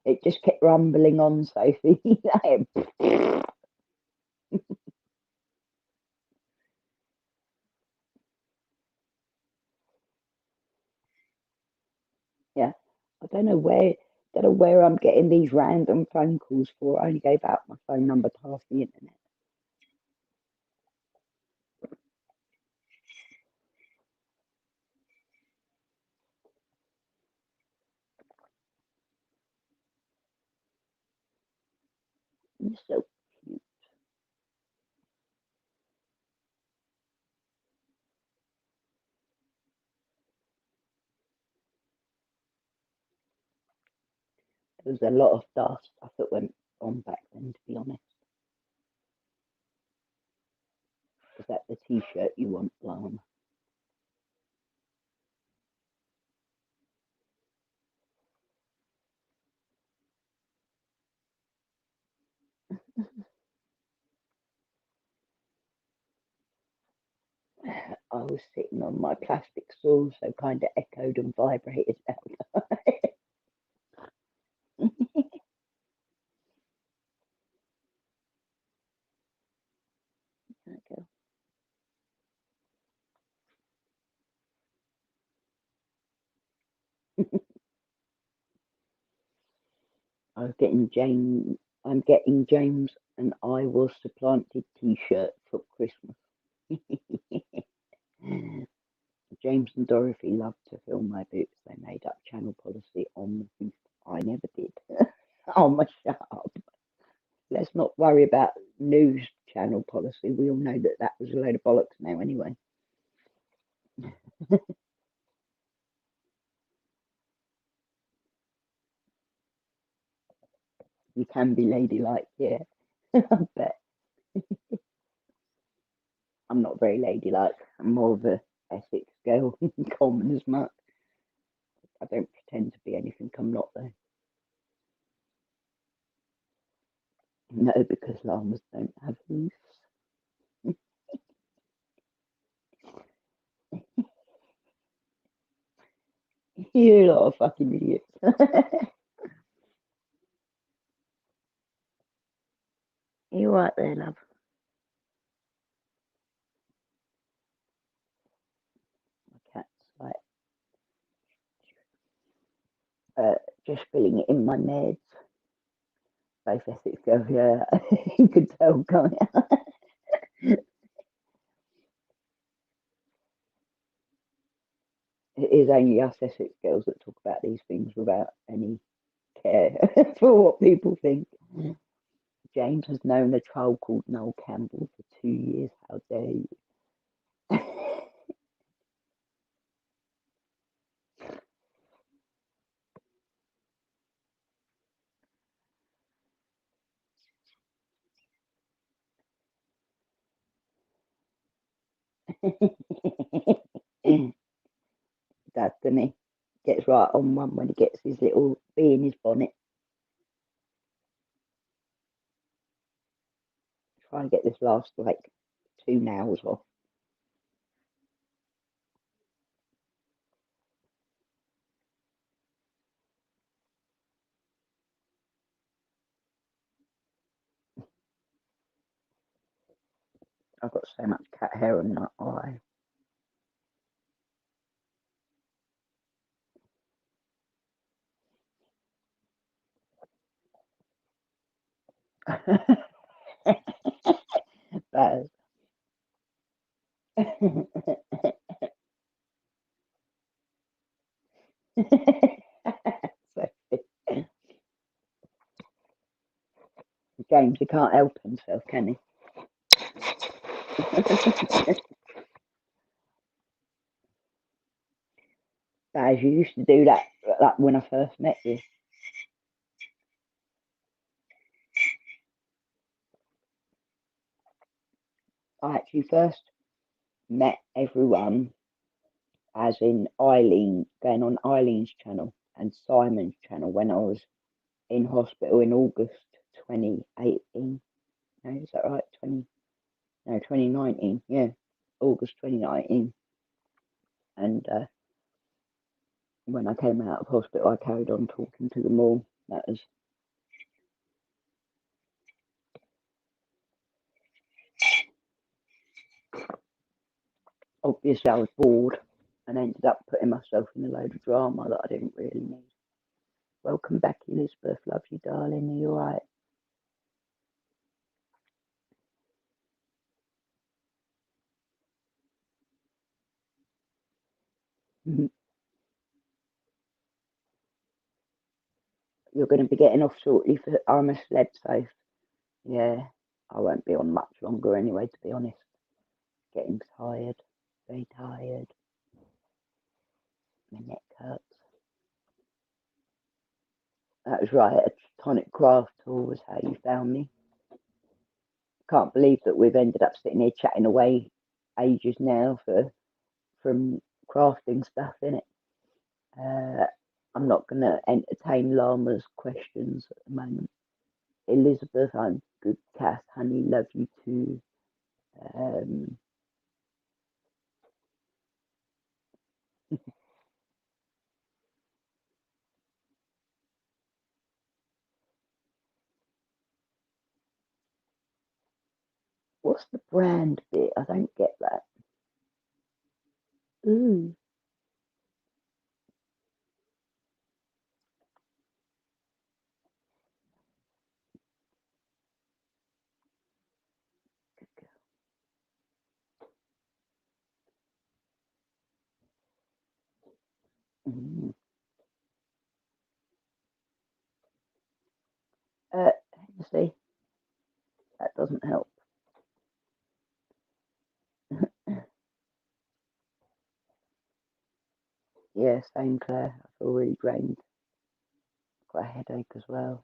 It just kept rumbling on, Sophie. Yeah, I don't know where I'm getting these random phone calls for. I only gave out my phone number to half the internet. You're so cute. There was a lot of dark stuff that went on back then, to be honest. Is that the t-shirt you want, Lana? I was sitting on my plastic stool, so kind of echoed and vibrated out. Okay. I was getting James. I'm getting James and I was supplanted T-shirt for Christmas. James and Dorothy loved to fill my boots. They made up channel policy on the booth. I never did. Oh my, shut up. Let's not worry about news channel policy. We all know that that was a load of bollocks now, anyway. You can be ladylike, yeah. I bet. I'm not very ladylike. I'm more of a Essex girl, common as much. I don't pretend to be anything I'm not, though. No, because llamas don't have hoofs. You lot of fucking idiots. You right there, love? My cat's like just filling it in my meds. Both Essex girls, yeah. You could tell, can't you? It is only us Essex girls that talk about these things without any care for what people think. James has known a troll called Noel Campbell for 2 years. How dare you? Dad, doesn't he? Gets right on one when he gets his little bee in his bonnet. Try and get this last like 2 nails off. I've got so much cat hair on my eye. Baz. So, James, he can't help himself, can he? Baz, you used to do that like when I first met you. I actually first met everyone as in Eileen, going on Eileen's channel and Simon's channel when I was in hospital in August 2018. No, is that right? 2019. Yeah, August 2019. And when I came out of hospital, I carried on talking to them all. That was obviously I was bored and ended up putting myself in a load of drama that I didn't really need. Welcome back, Elizabeth. Love you, darling. Are you alright? You're going to be getting off shortly for I'm a Celeb Safe. Yeah, I won't be on much longer anyway, to be honest. Getting tired, very tired. My neck hurts. That was right, a tonic craft tour was how you found me. Can't believe that we've ended up sitting here chatting away ages now from crafting stuff in it. I'm not going to entertain Llama's questions at the moment. Elizabeth, I'm good, Cass, honey, love you too. What's the brand bit? I don't get that. Ooh. Mm. See, that doesn't help. Yeah, same, Claire. I feel really drained. Got a headache as well.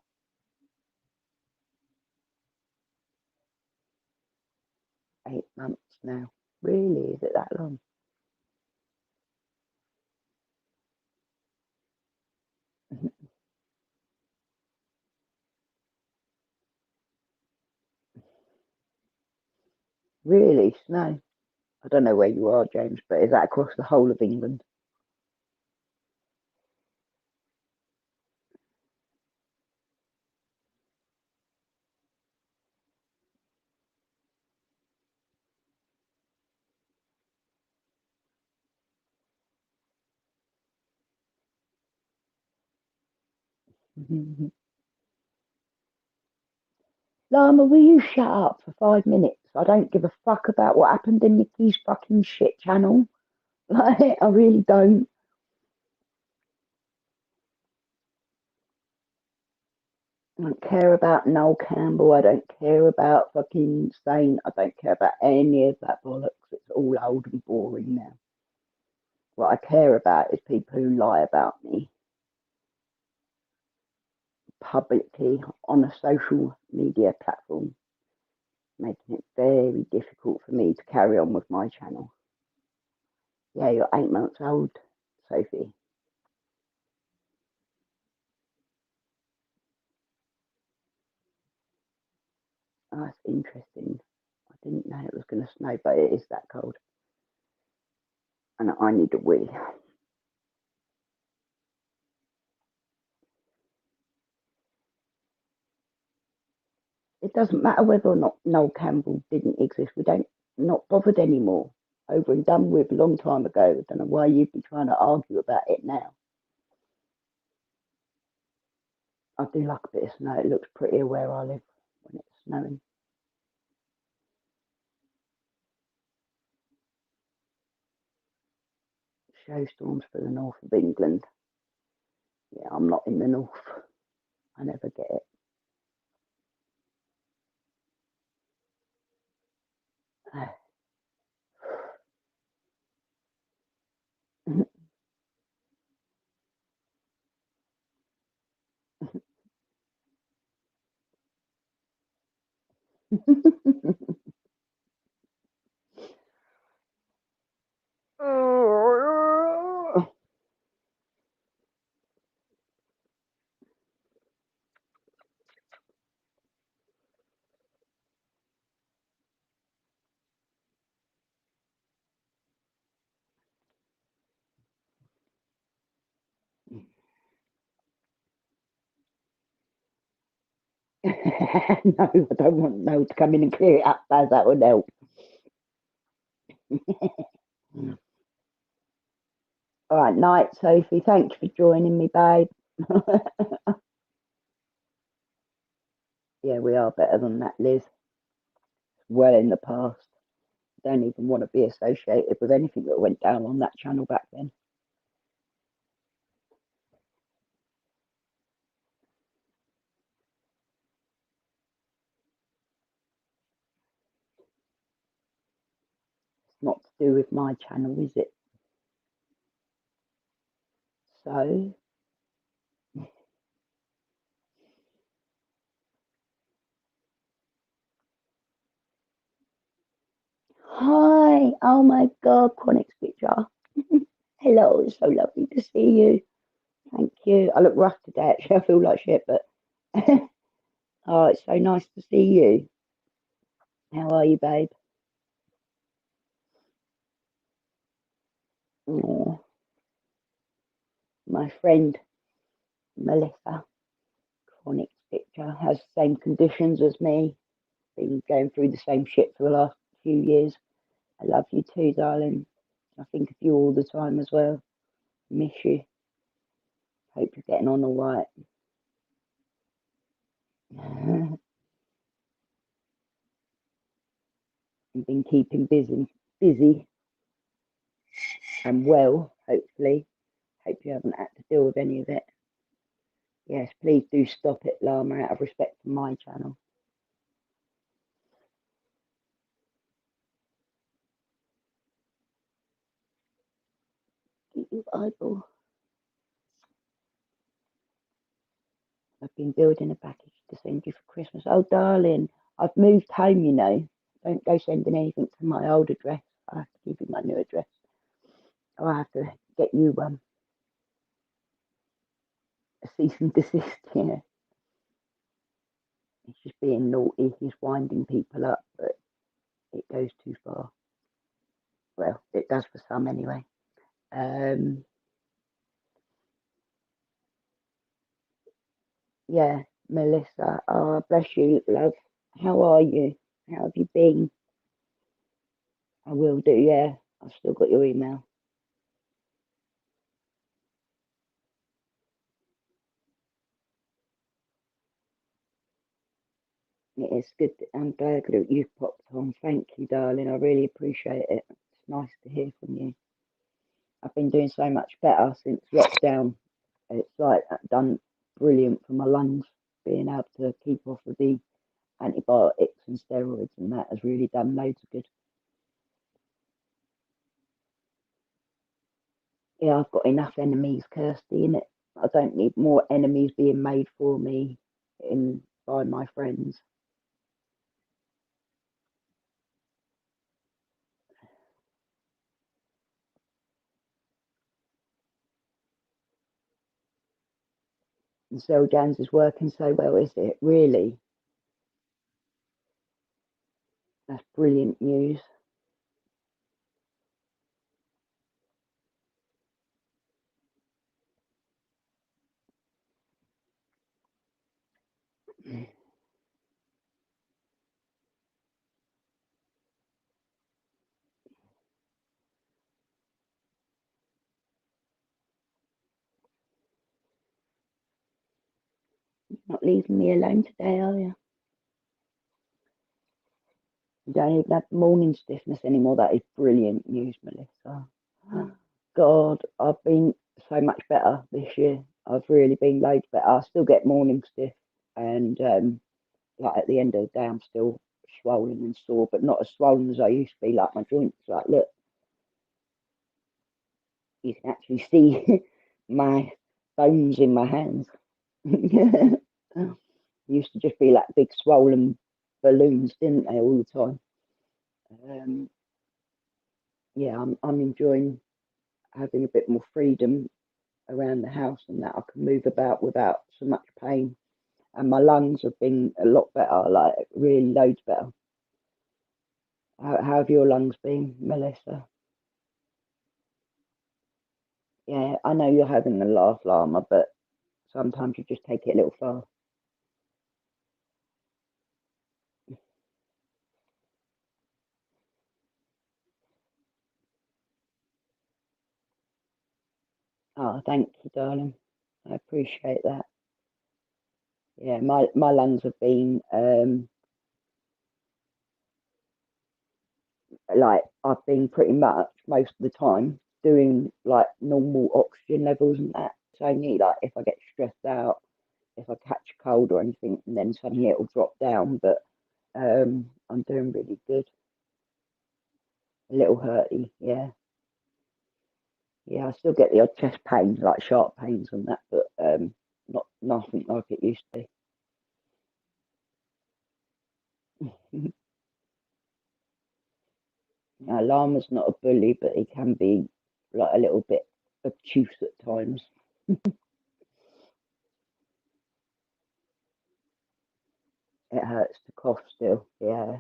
8 months now. Really? Is it that long? Really? Snow? I don't know where you are, James, but is that across the whole of England? Llama, will you shut up for 5 minutes? I don't give a fuck about what happened in Nikki's fucking shit channel. Like, I really don't. I don't care about Noel Campbell. I don't care about fucking Stain. I don't care about any of that bollocks. It's all old and boring now. What I care about is people who lie about me publicly on a social media platform, making it very difficult for me to carry on with my channel. Yeah, you're 8 months old, Sophie. Oh, that's interesting. I didn't know it was going to snow, but it is that cold. And I need a wee. It doesn't matter whether or not Noel Campbell didn't exist. We don't not bothered anymore. Over and done with a long time ago. I don't know why you'd be trying to argue about it now. I do like a bit of snow. It looks prettier where I live when it's snowing. Snowstorms for the north of England. Yeah, I'm not in the north. I never get it. No, I don't want no to come in and clear it up, as that would help. All right, night, Sophie. Thanks for joining me, babe. Yeah, we are better than that, Liz. Well in the past. Don't even want to be associated with anything that went down on that channel back then. not to do with my channel, is it? So, hi. Oh my God, Chronic's picture. Hello, it's so lovely to see you. Thank you. I look rough today, actually. I feel like shit, but oh, it's so nice to see you. How are you, babe? Oh, my friend Melissa, Chronic's picture, has the same conditions as me. Been going through the same shit for the last few years. I love you too, darling. I think of you all the time as well. Miss you. Hope you're getting on all right. You've been keeping busy and well, hopefully. Hope you haven't had to deal with any of it. Yes, please do stop it, Llama, out of respect for my channel. Keep your eyeball. I've been building a package to send you for Christmas. Oh, darling, I've moved home, you know. Don't go sending anything to my old address. I have to give you my new address. Or I have to get you a cease and desist, you know. He's just being naughty. He's winding people up, but it goes too far. Well, it does for some anyway. Um, yeah, Melissa. Oh, bless you, love. How are you? How have you been? I will do, yeah. I've still got your email. It is good. I'm glad that you've popped on. Thank you, darling. I really appreciate it. It's nice to hear from you. I've been doing so much better since lockdown. It's like done brilliant for my lungs. Being able to keep off of the antibiotics and steroids and that has really done loads of good. Yeah, I've got enough enemies, Kirsty, in it. I don't need more enemies being made for me in by my friends. And Cell Jans is working so well, is it? Really? That's brilliant news. Not leaving me alone today, are you? You don't even have morning stiffness anymore. That is brilliant news, Melissa. God, I've been so much better this year. I've really been loads better. I still get morning stiff, and like at the end of the day, I'm still swollen and sore, but not as swollen as I used to be. Like my joints, like look, you can actually see my bones in my hands. Used to just be like big swollen balloons, didn't they, all the time? Um, yeah, I'm enjoying having a bit more freedom around the house and that I can move about without so much pain. And my lungs have been a lot better, like really loads better. How have your lungs been, Melissa? Yeah, I know you're having the laugh, Llama, but sometimes you just take it a little far. Oh, thank you, darling. I appreciate that. Yeah, my lungs have been like I've been pretty much most of the time doing like normal oxygen levels and that. So only like if I get stressed out, if I catch a cold or anything, and then suddenly it'll drop down. But I'm doing really good. a little hurty. Yeah, yeah. I still get the odd chest pain, like sharp pains and that, but not nothing like it used to be. Now, Llama's not a bully, but he can be like a little bit obtuse at times. It hurts to cough still. Yeah,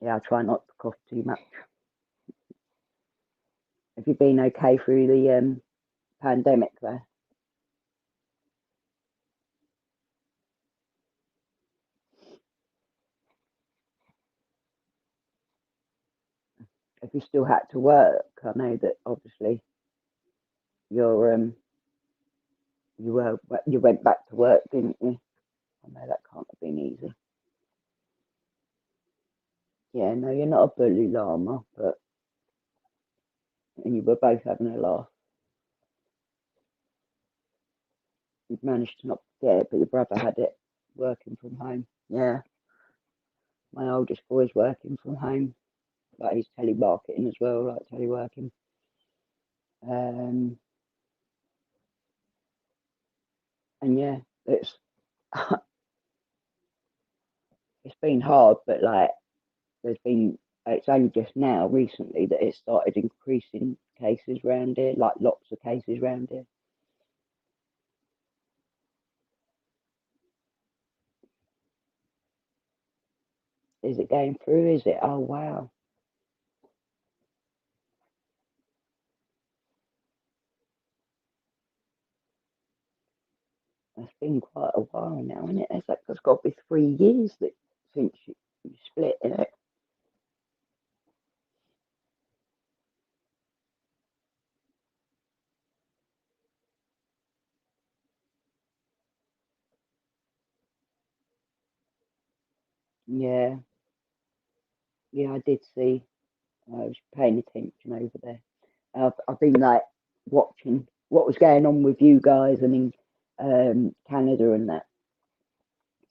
yeah. I try not to cough too much. Have you been okay through the pandemic there? Have you still had to work? I know that obviously you're you went back to work, didn't you? I know that can't have been easy. Yeah, no, you're not a bully, Llama, but and you were both having a laugh. You've managed to not get it, but your brother had it working from home. Yeah, my oldest boy's working from home, like he's telemarketing as well, like teleworking. Um, and yeah, it's been hard, but like there's been it's only just now recently that it started increasing cases around here, like lots of cases around here. Is it going through? Is it? Oh wow, it's been quite a while now, isn't it? It's got to be 3 years that since you split, isn't it? Yeah, yeah, I did see. I was paying attention over there. I've been like watching what was going on with you guys and in Canada and that.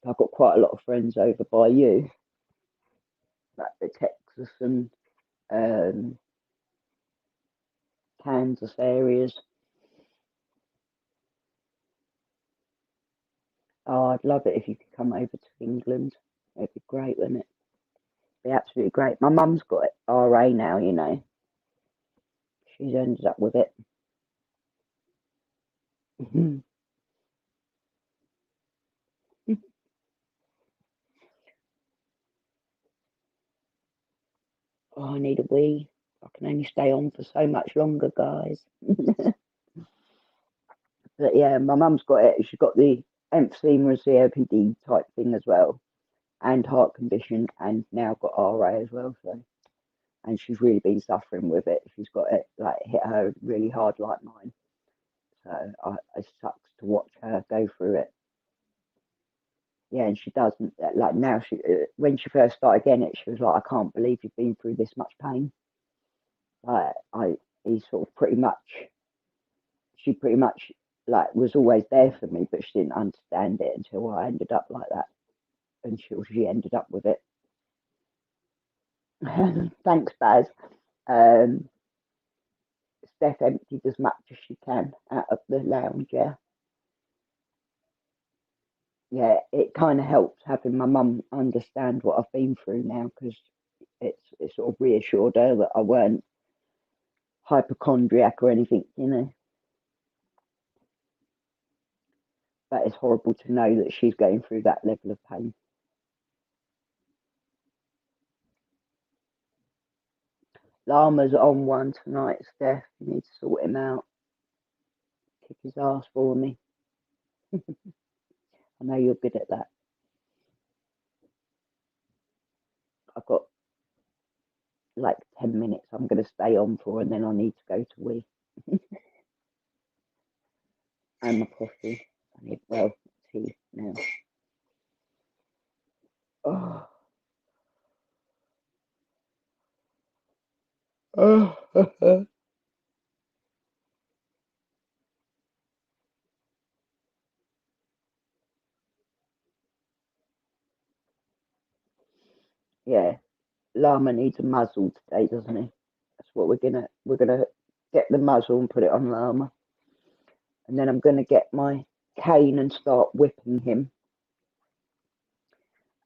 I've got quite a lot of friends over by you, like the Texas and um, Kansas areas. Oh, I'd love it if you could come over to England. It'd be great, wouldn't it? Be absolutely great. My mum's got it RA now, you know. She's ended up with it. Oh, I need a wee. I can only stay on for so much longer, guys. But yeah, my mum's got it. She's got the emphysema COPD type thing as well, and heart condition, and now got RA as well. So, and she's really been suffering with it. She's got it like hit her really hard, like mine. So it sucks to watch her go through it. Yeah, and she doesn't like now. She when she first started getting it, she was like, "I can't believe you've been through this much pain." Like he sort of she pretty much like was always there for me, but she didn't understand it until I ended up like that, and she ended up with it. Thanks, Baz. Um, Steph emptied as much as she can out of the lounge. Yeah, yeah. It kind of helps having my mum understand what I've been through now because it sort of reassured her that I weren't hypochondriac or anything, you know. But it's horrible to know that she's going through that level of pain. Llama's on one tonight, Steph. You need to sort him out. Kick his ass for me. I know you're good at that. I've got like 10 minutes I'm going to stay on for, and then I need to go to wee and my coffee. I need, well, tea now. Oh, oh. Yeah, Llama needs a muzzle today, doesn't he? That's what we're gonna get the muzzle and put it on Llama, and then I'm gonna get my cane and start whipping him,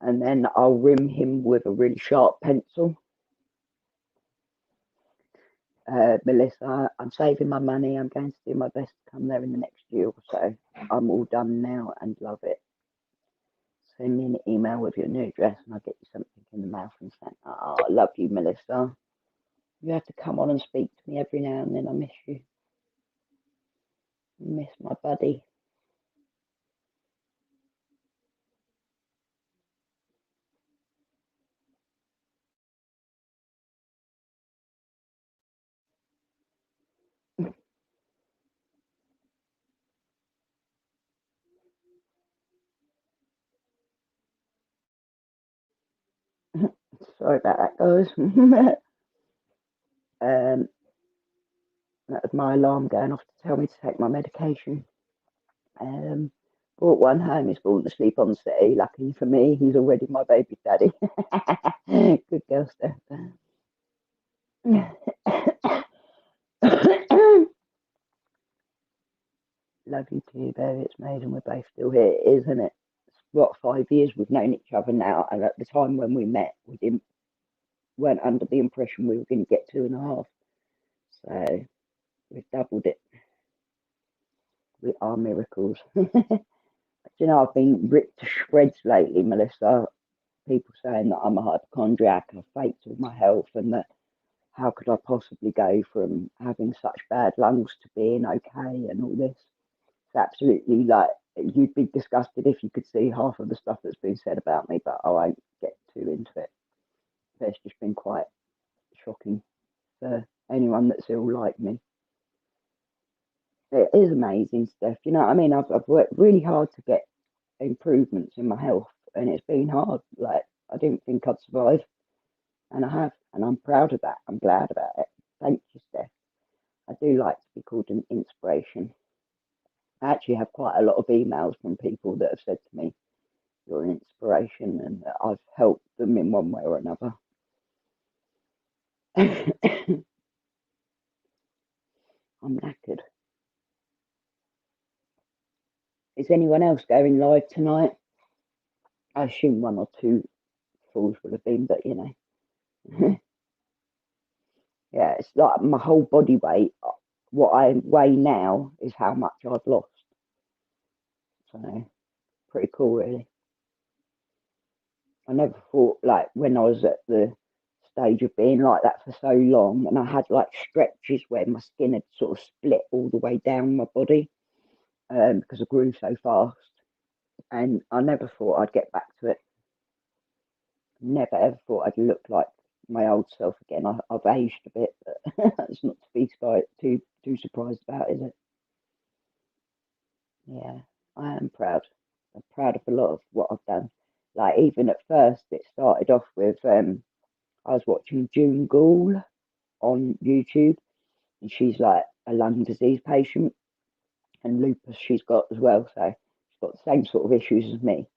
and then I'll rim him with a really sharp pencil. Melissa, I'm saving my money. I'm going to do my best to come there in the next year or so. I'm all done now and love it. Send me an email with your new address and I'll get you something in the mail from Santa. Oh, I love you, Melissa. You have to come on and speak to me every now and then. I miss you. I miss my buddy. Sorry about that, guys. That was my alarm going off to tell me to take my medication. Brought one home. He's fallen asleep on the settee. Lucky for me, he's already my baby daddy. Good girl, Steph. Love you too, baby. It's amazing we're both still here, isn't it? It's what, 5 years we've known each other now, and at the time when we met, weren't under the impression we were going to get 2.5. So we've doubled it. We are miracles. You know, I've been ripped to shreds lately, Melissa. People saying that I'm a hypochondriac, I've faked all my health, and that how could I possibly go from having such bad lungs to being okay and all this. It's absolutely like you'd be disgusted if you could see half of the stuff that's been said about me, but I won't get too into it. It's just been quite shocking for anyone that's ill like me. It is amazing stuff, you know what I mean? I've worked really hard to get improvements in my health, and it's been hard. Like, I didn't think I'd survive, and I have, and I'm proud of that. I'm glad about it. Thank you, Steph. I do like to be called an inspiration. I actually have quite a lot of emails from people that have said to me, "You're an inspiration," and that I've helped them in one way or another. I'm knackered. Is anyone else going live tonight? I assume one or two fools would have been, but you know. Yeah, it's like my whole body weight. What I weigh now is how much I've lost. So pretty cool, really. I never thought, like, when I was at the stage of being like that for so long, and I had like stretches where my skin had sort of split all the way down my body, because I grew so fast, and I never thought I'd get back to it. Never ever thought I'd look like my old self again. I've aged a bit, but that's not to be too surprised about, is it? Yeah, I am proud. I'm proud of a lot of what I've done. Like, even at first, it started off with I was watching June Gould on YouTube, and she's like a lung disease patient, and lupus she's got as well. So she's got the same sort of issues as me.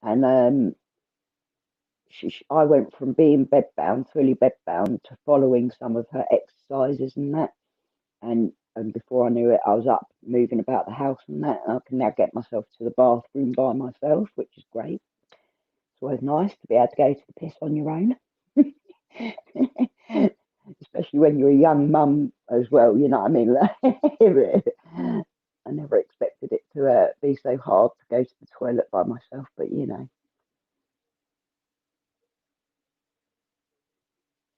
And I went from being bedbound, fully bedbound, to following some of her exercises and that. And before I knew it, I was up moving about the house and that. And I can now get myself to the bathroom by myself, which is great. It's always nice to be able to go to the piss on your own. Especially when you're a young mum as well, you know what I mean? I never expected it to be so hard to go to the toilet by myself, but you know,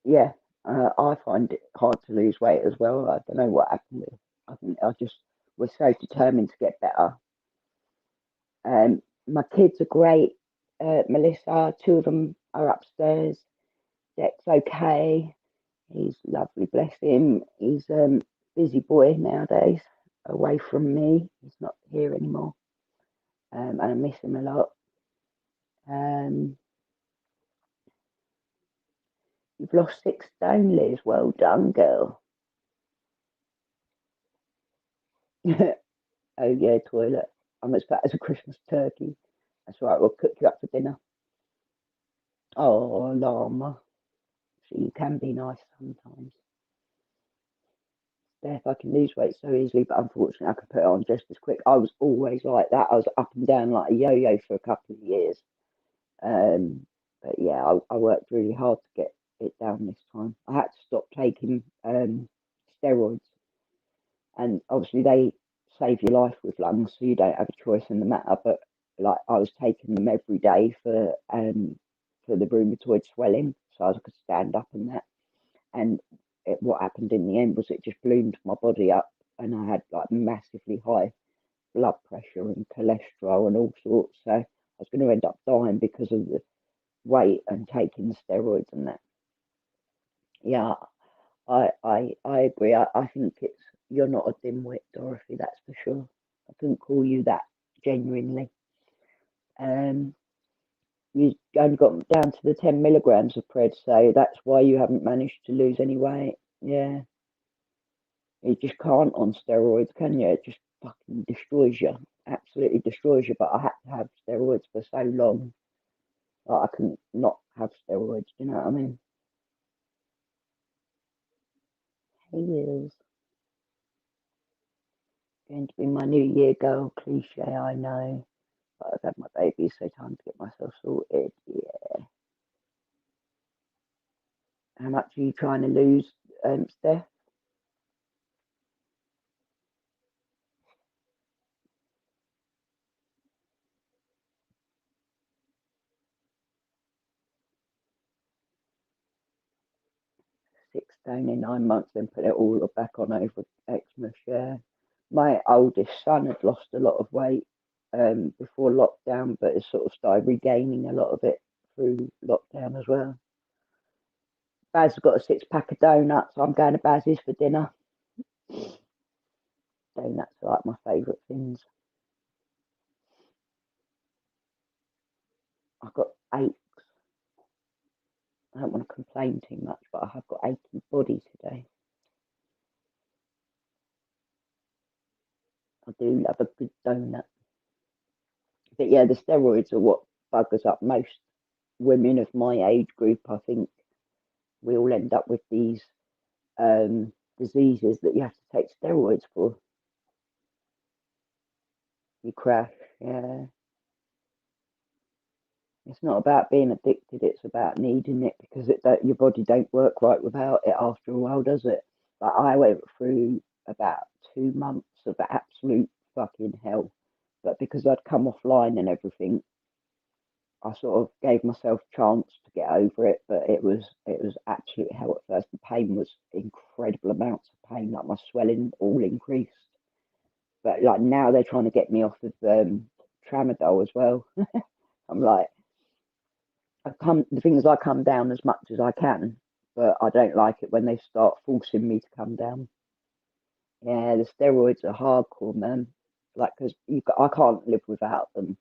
yeah, I find it hard to lose weight as well. I don't know what happened. I think I just was so determined to get better. My kids are great. Melissa, two of them are upstairs. Jack's okay. He's lovely, bless him. He's busy boy nowadays, away from me. He's not here anymore, and I miss him a lot. Um, you've lost 6 stone, Liz. Well done, girl. Oh yeah, toilet. I'm as fat as a Christmas turkey. That's right. We'll cook you up for dinner. Oh, llama. Actually, you can be nice sometimes. Steph, I can lose weight so easily, but unfortunately, I can put it on just as quick. I was always like that. I was up and down like a yo-yo for a couple of years. But yeah, I worked really hard to get it down this time. I had to stop taking steroids, and obviously they save your life with lungs, so you don't have a choice in the matter. But like I was taking them every day for the rheumatoid swelling, so I could stand up and that. And what happened in the end was it just ballooned my body up, and I had like massively high blood pressure and cholesterol and all sorts. So I was going to end up dying because of the weight and taking the steroids and that. Yeah, I agree. I think it's you're not a dimwit, Dorothy. That's for sure. I couldn't call you that genuinely. Um, you only got down to the 10 milligrams of pred, so that's why you haven't managed to lose any weight. Yeah, you just can't on steroids, can you? It just fucking destroys you, absolutely destroys you. But I had to have steroids for so long, like I couldn't not have steroids. Do you know what I mean? Hey, Wills. Going to be my New Year goal, cliche, I know. But I've had my baby, so time to get myself sorted. Yeah. How much are you trying to lose, Steph? 6 stone in 9 months, then put it all back on over Xmas. Yeah. My oldest son had lost a lot of weight before lockdown, but has sort of started regaining a lot of it through lockdown as well. Baz has got a 6 pack of donuts. I'm going to Baz's for dinner. Donuts are like my favourite things. I've got 8. I don't want to complain too much, but I have got aching body today. I do love a good donut. But yeah, the steroids are what buggers up most women of my age group. I think we all end up with these diseases that you have to take steroids for. You crash. Yeah. It's not about being addicted, it's about needing it because your body don't work right without it after a while, does it? Like I went through about 2 months of absolute fucking hell. But because I'd come offline and everything, I sort of gave myself a chance to get over it, but it was absolute hell at first. The pain was incredible amounts of pain, like my swelling all increased. But like now they're trying to get me off of tramadol as well. I'm like, the thing is, I come down as much as I can, but I don't like it when they start forcing me to come down. Yeah, the steroids are hardcore, man. Like, because I can't live without them.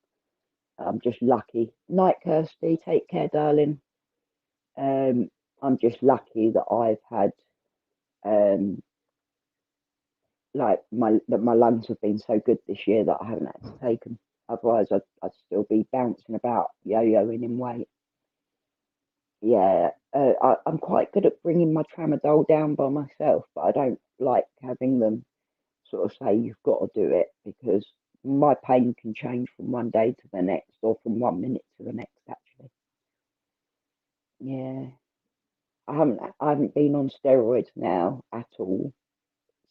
I'm just lucky. Night, Kirsty. Take care, darling. I'm just lucky that I've had um my lungs have been so good this year that I haven't had to take them. Otherwise, I'd still be bouncing about, yo-yoing in weight. Yeah, I'm quite good at bringing my tramadol down by myself, but I don't like having them sort of say you've got to do it because my pain can change from one day to the next or from 1 minute to the next. Actually, yeah, I haven't been on steroids now at all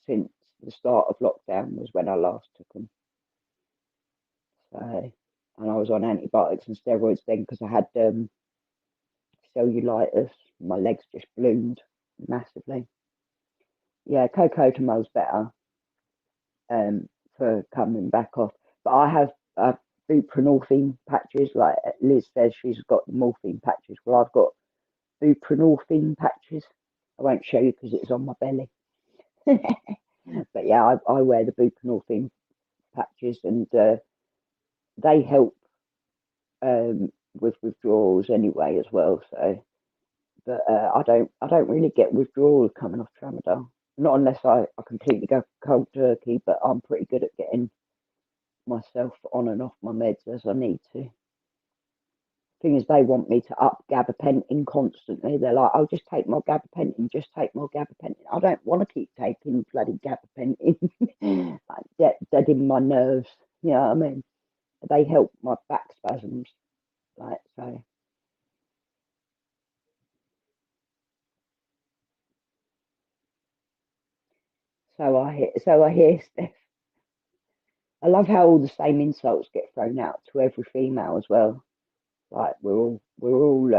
since the start of lockdown was when I last took them. So, and I was on antibiotics and steroids then because I had cellulitis. My legs just bloomed massively. Yeah, cocotamel's better for coming back off. But I have buprenorphine patches. Like Liz says, she's got the morphine patches. Well, I've got buprenorphine patches. I won't show you because it's on my belly. But yeah, I wear the buprenorphine patches, and they help with withdrawals anyway as well. So, but I don't really get withdrawals coming off tramadol. Not unless I completely go cold turkey, but I'm pretty good at getting myself on and off my meds as I need to. Thing is, they want me to up gabapentin constantly. They're like, "Oh, just take more gabapentin, just take more gabapentin." I don't want to keep taking bloody gabapentin. Like dead in my nerves. You know what I mean? They help my back spasms. Like so. So I hear, Steph. I love how all the same insults get thrown out to every female as well. Like we're all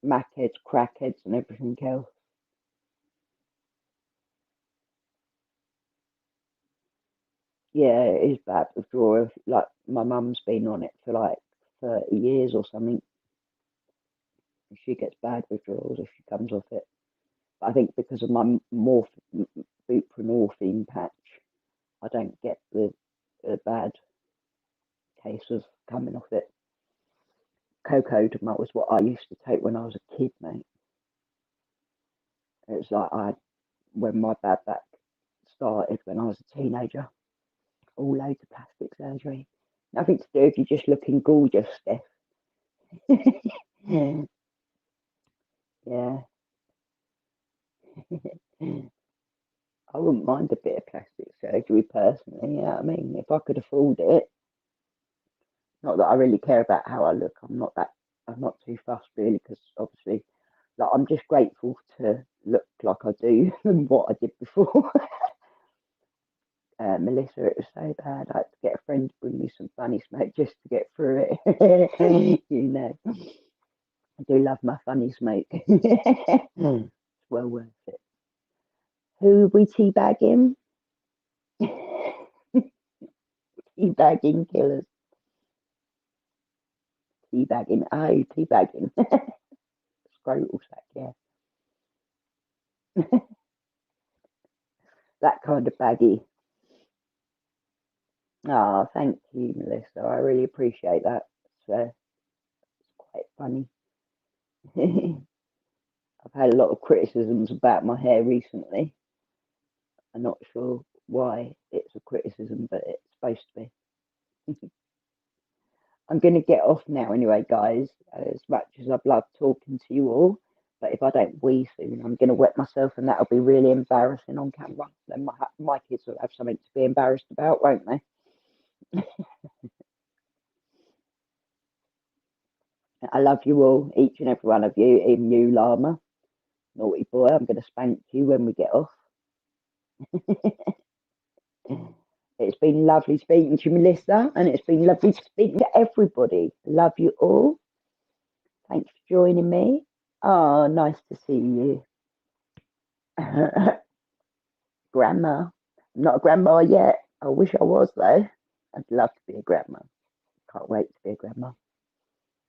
mackheads, crackheads, and everything else. Yeah, it is bad withdrawal. Like my mum's been on it for like 30 years or something. And she gets bad withdrawals if she comes off it. But I think because of my buprenorphine patch, I don't get the bad case of coming off it. Cocodamol was what I used to take when I was a kid, mate. It was like when my bad back started when I was a teenager. All loads of plastic surgery. Nothing to do if you're just looking gorgeous, Steph. Yeah. I wouldn't mind a bit of plastic surgery personally. Yeah, I mean, if I could afford it. Not that I really care about how I look. I'm not too fussed really, because obviously, like, I'm just grateful to look like I do than what I did before. Melissa, it was so bad. I had to get a friend to bring me some funny smoke just to get through it. You know, I do love my funny smoke. It's well worth it. Who are we teabagging? Teabagging killers. Teabagging. Oh, teabagging. Scrotal sack, yeah. That kind of baggy. Ah, thank you, Melissa. I really appreciate that. It's quite funny. I've had a lot of criticisms about my hair recently. I'm not sure why it's a criticism, but it's supposed to be. I'm going to get off now anyway, guys, as much as I've loved talking to you all. But if I don't wee soon, I'm going to wet myself, and that'll be really embarrassing on camera. Then my kids will have something to be embarrassed about, won't they? I love you all, each and every one of you, even you, Llama. Naughty boy, I'm going to spank you when we get off. It's been lovely speaking to you, Melissa, and it's been lovely speaking to everybody. Love you all. Thanks for joining me. Oh, nice to see you. Grandma. I'm not a grandma yet. I wish I was, though. I'd love to be a grandma. Can't wait to be a grandma.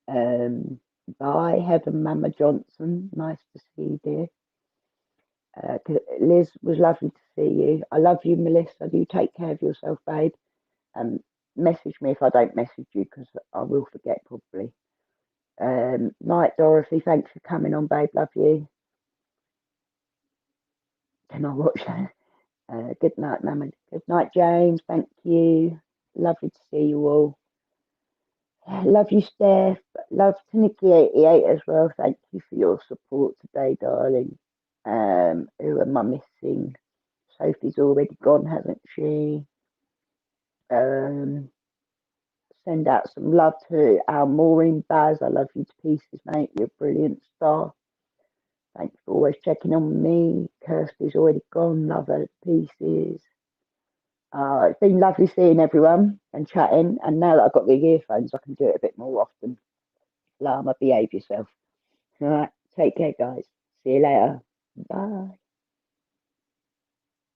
Um, Bye, Heaven Mama Johnson. Nice to see you, dear. Liz, was lovely to see you. I love you, Melissa. Do take care of yourself, babe. And message me if I don't message you, because I will forget probably. Night, Dorothy. Thanks for coming on, babe. Love you. Can I watch that? Good night, Mama. Good night, James. Thank you. Lovely to see you all. Love you, Steph. Love to Nikki88 as well. Thank you for your support today, darling. Who am I missing? Sophie's already gone, hasn't she? Um, Send out some love to our Maureen Baz. I love you to pieces, mate. You're a brilliant star. Thanks for always checking on me. Kirsty's already gone. Love her to pieces. It's been lovely seeing everyone and chatting. And now that I've got the earphones, I can do it a bit more often. Llama, behave yourself. All right. Take care, guys. See you later. Bye.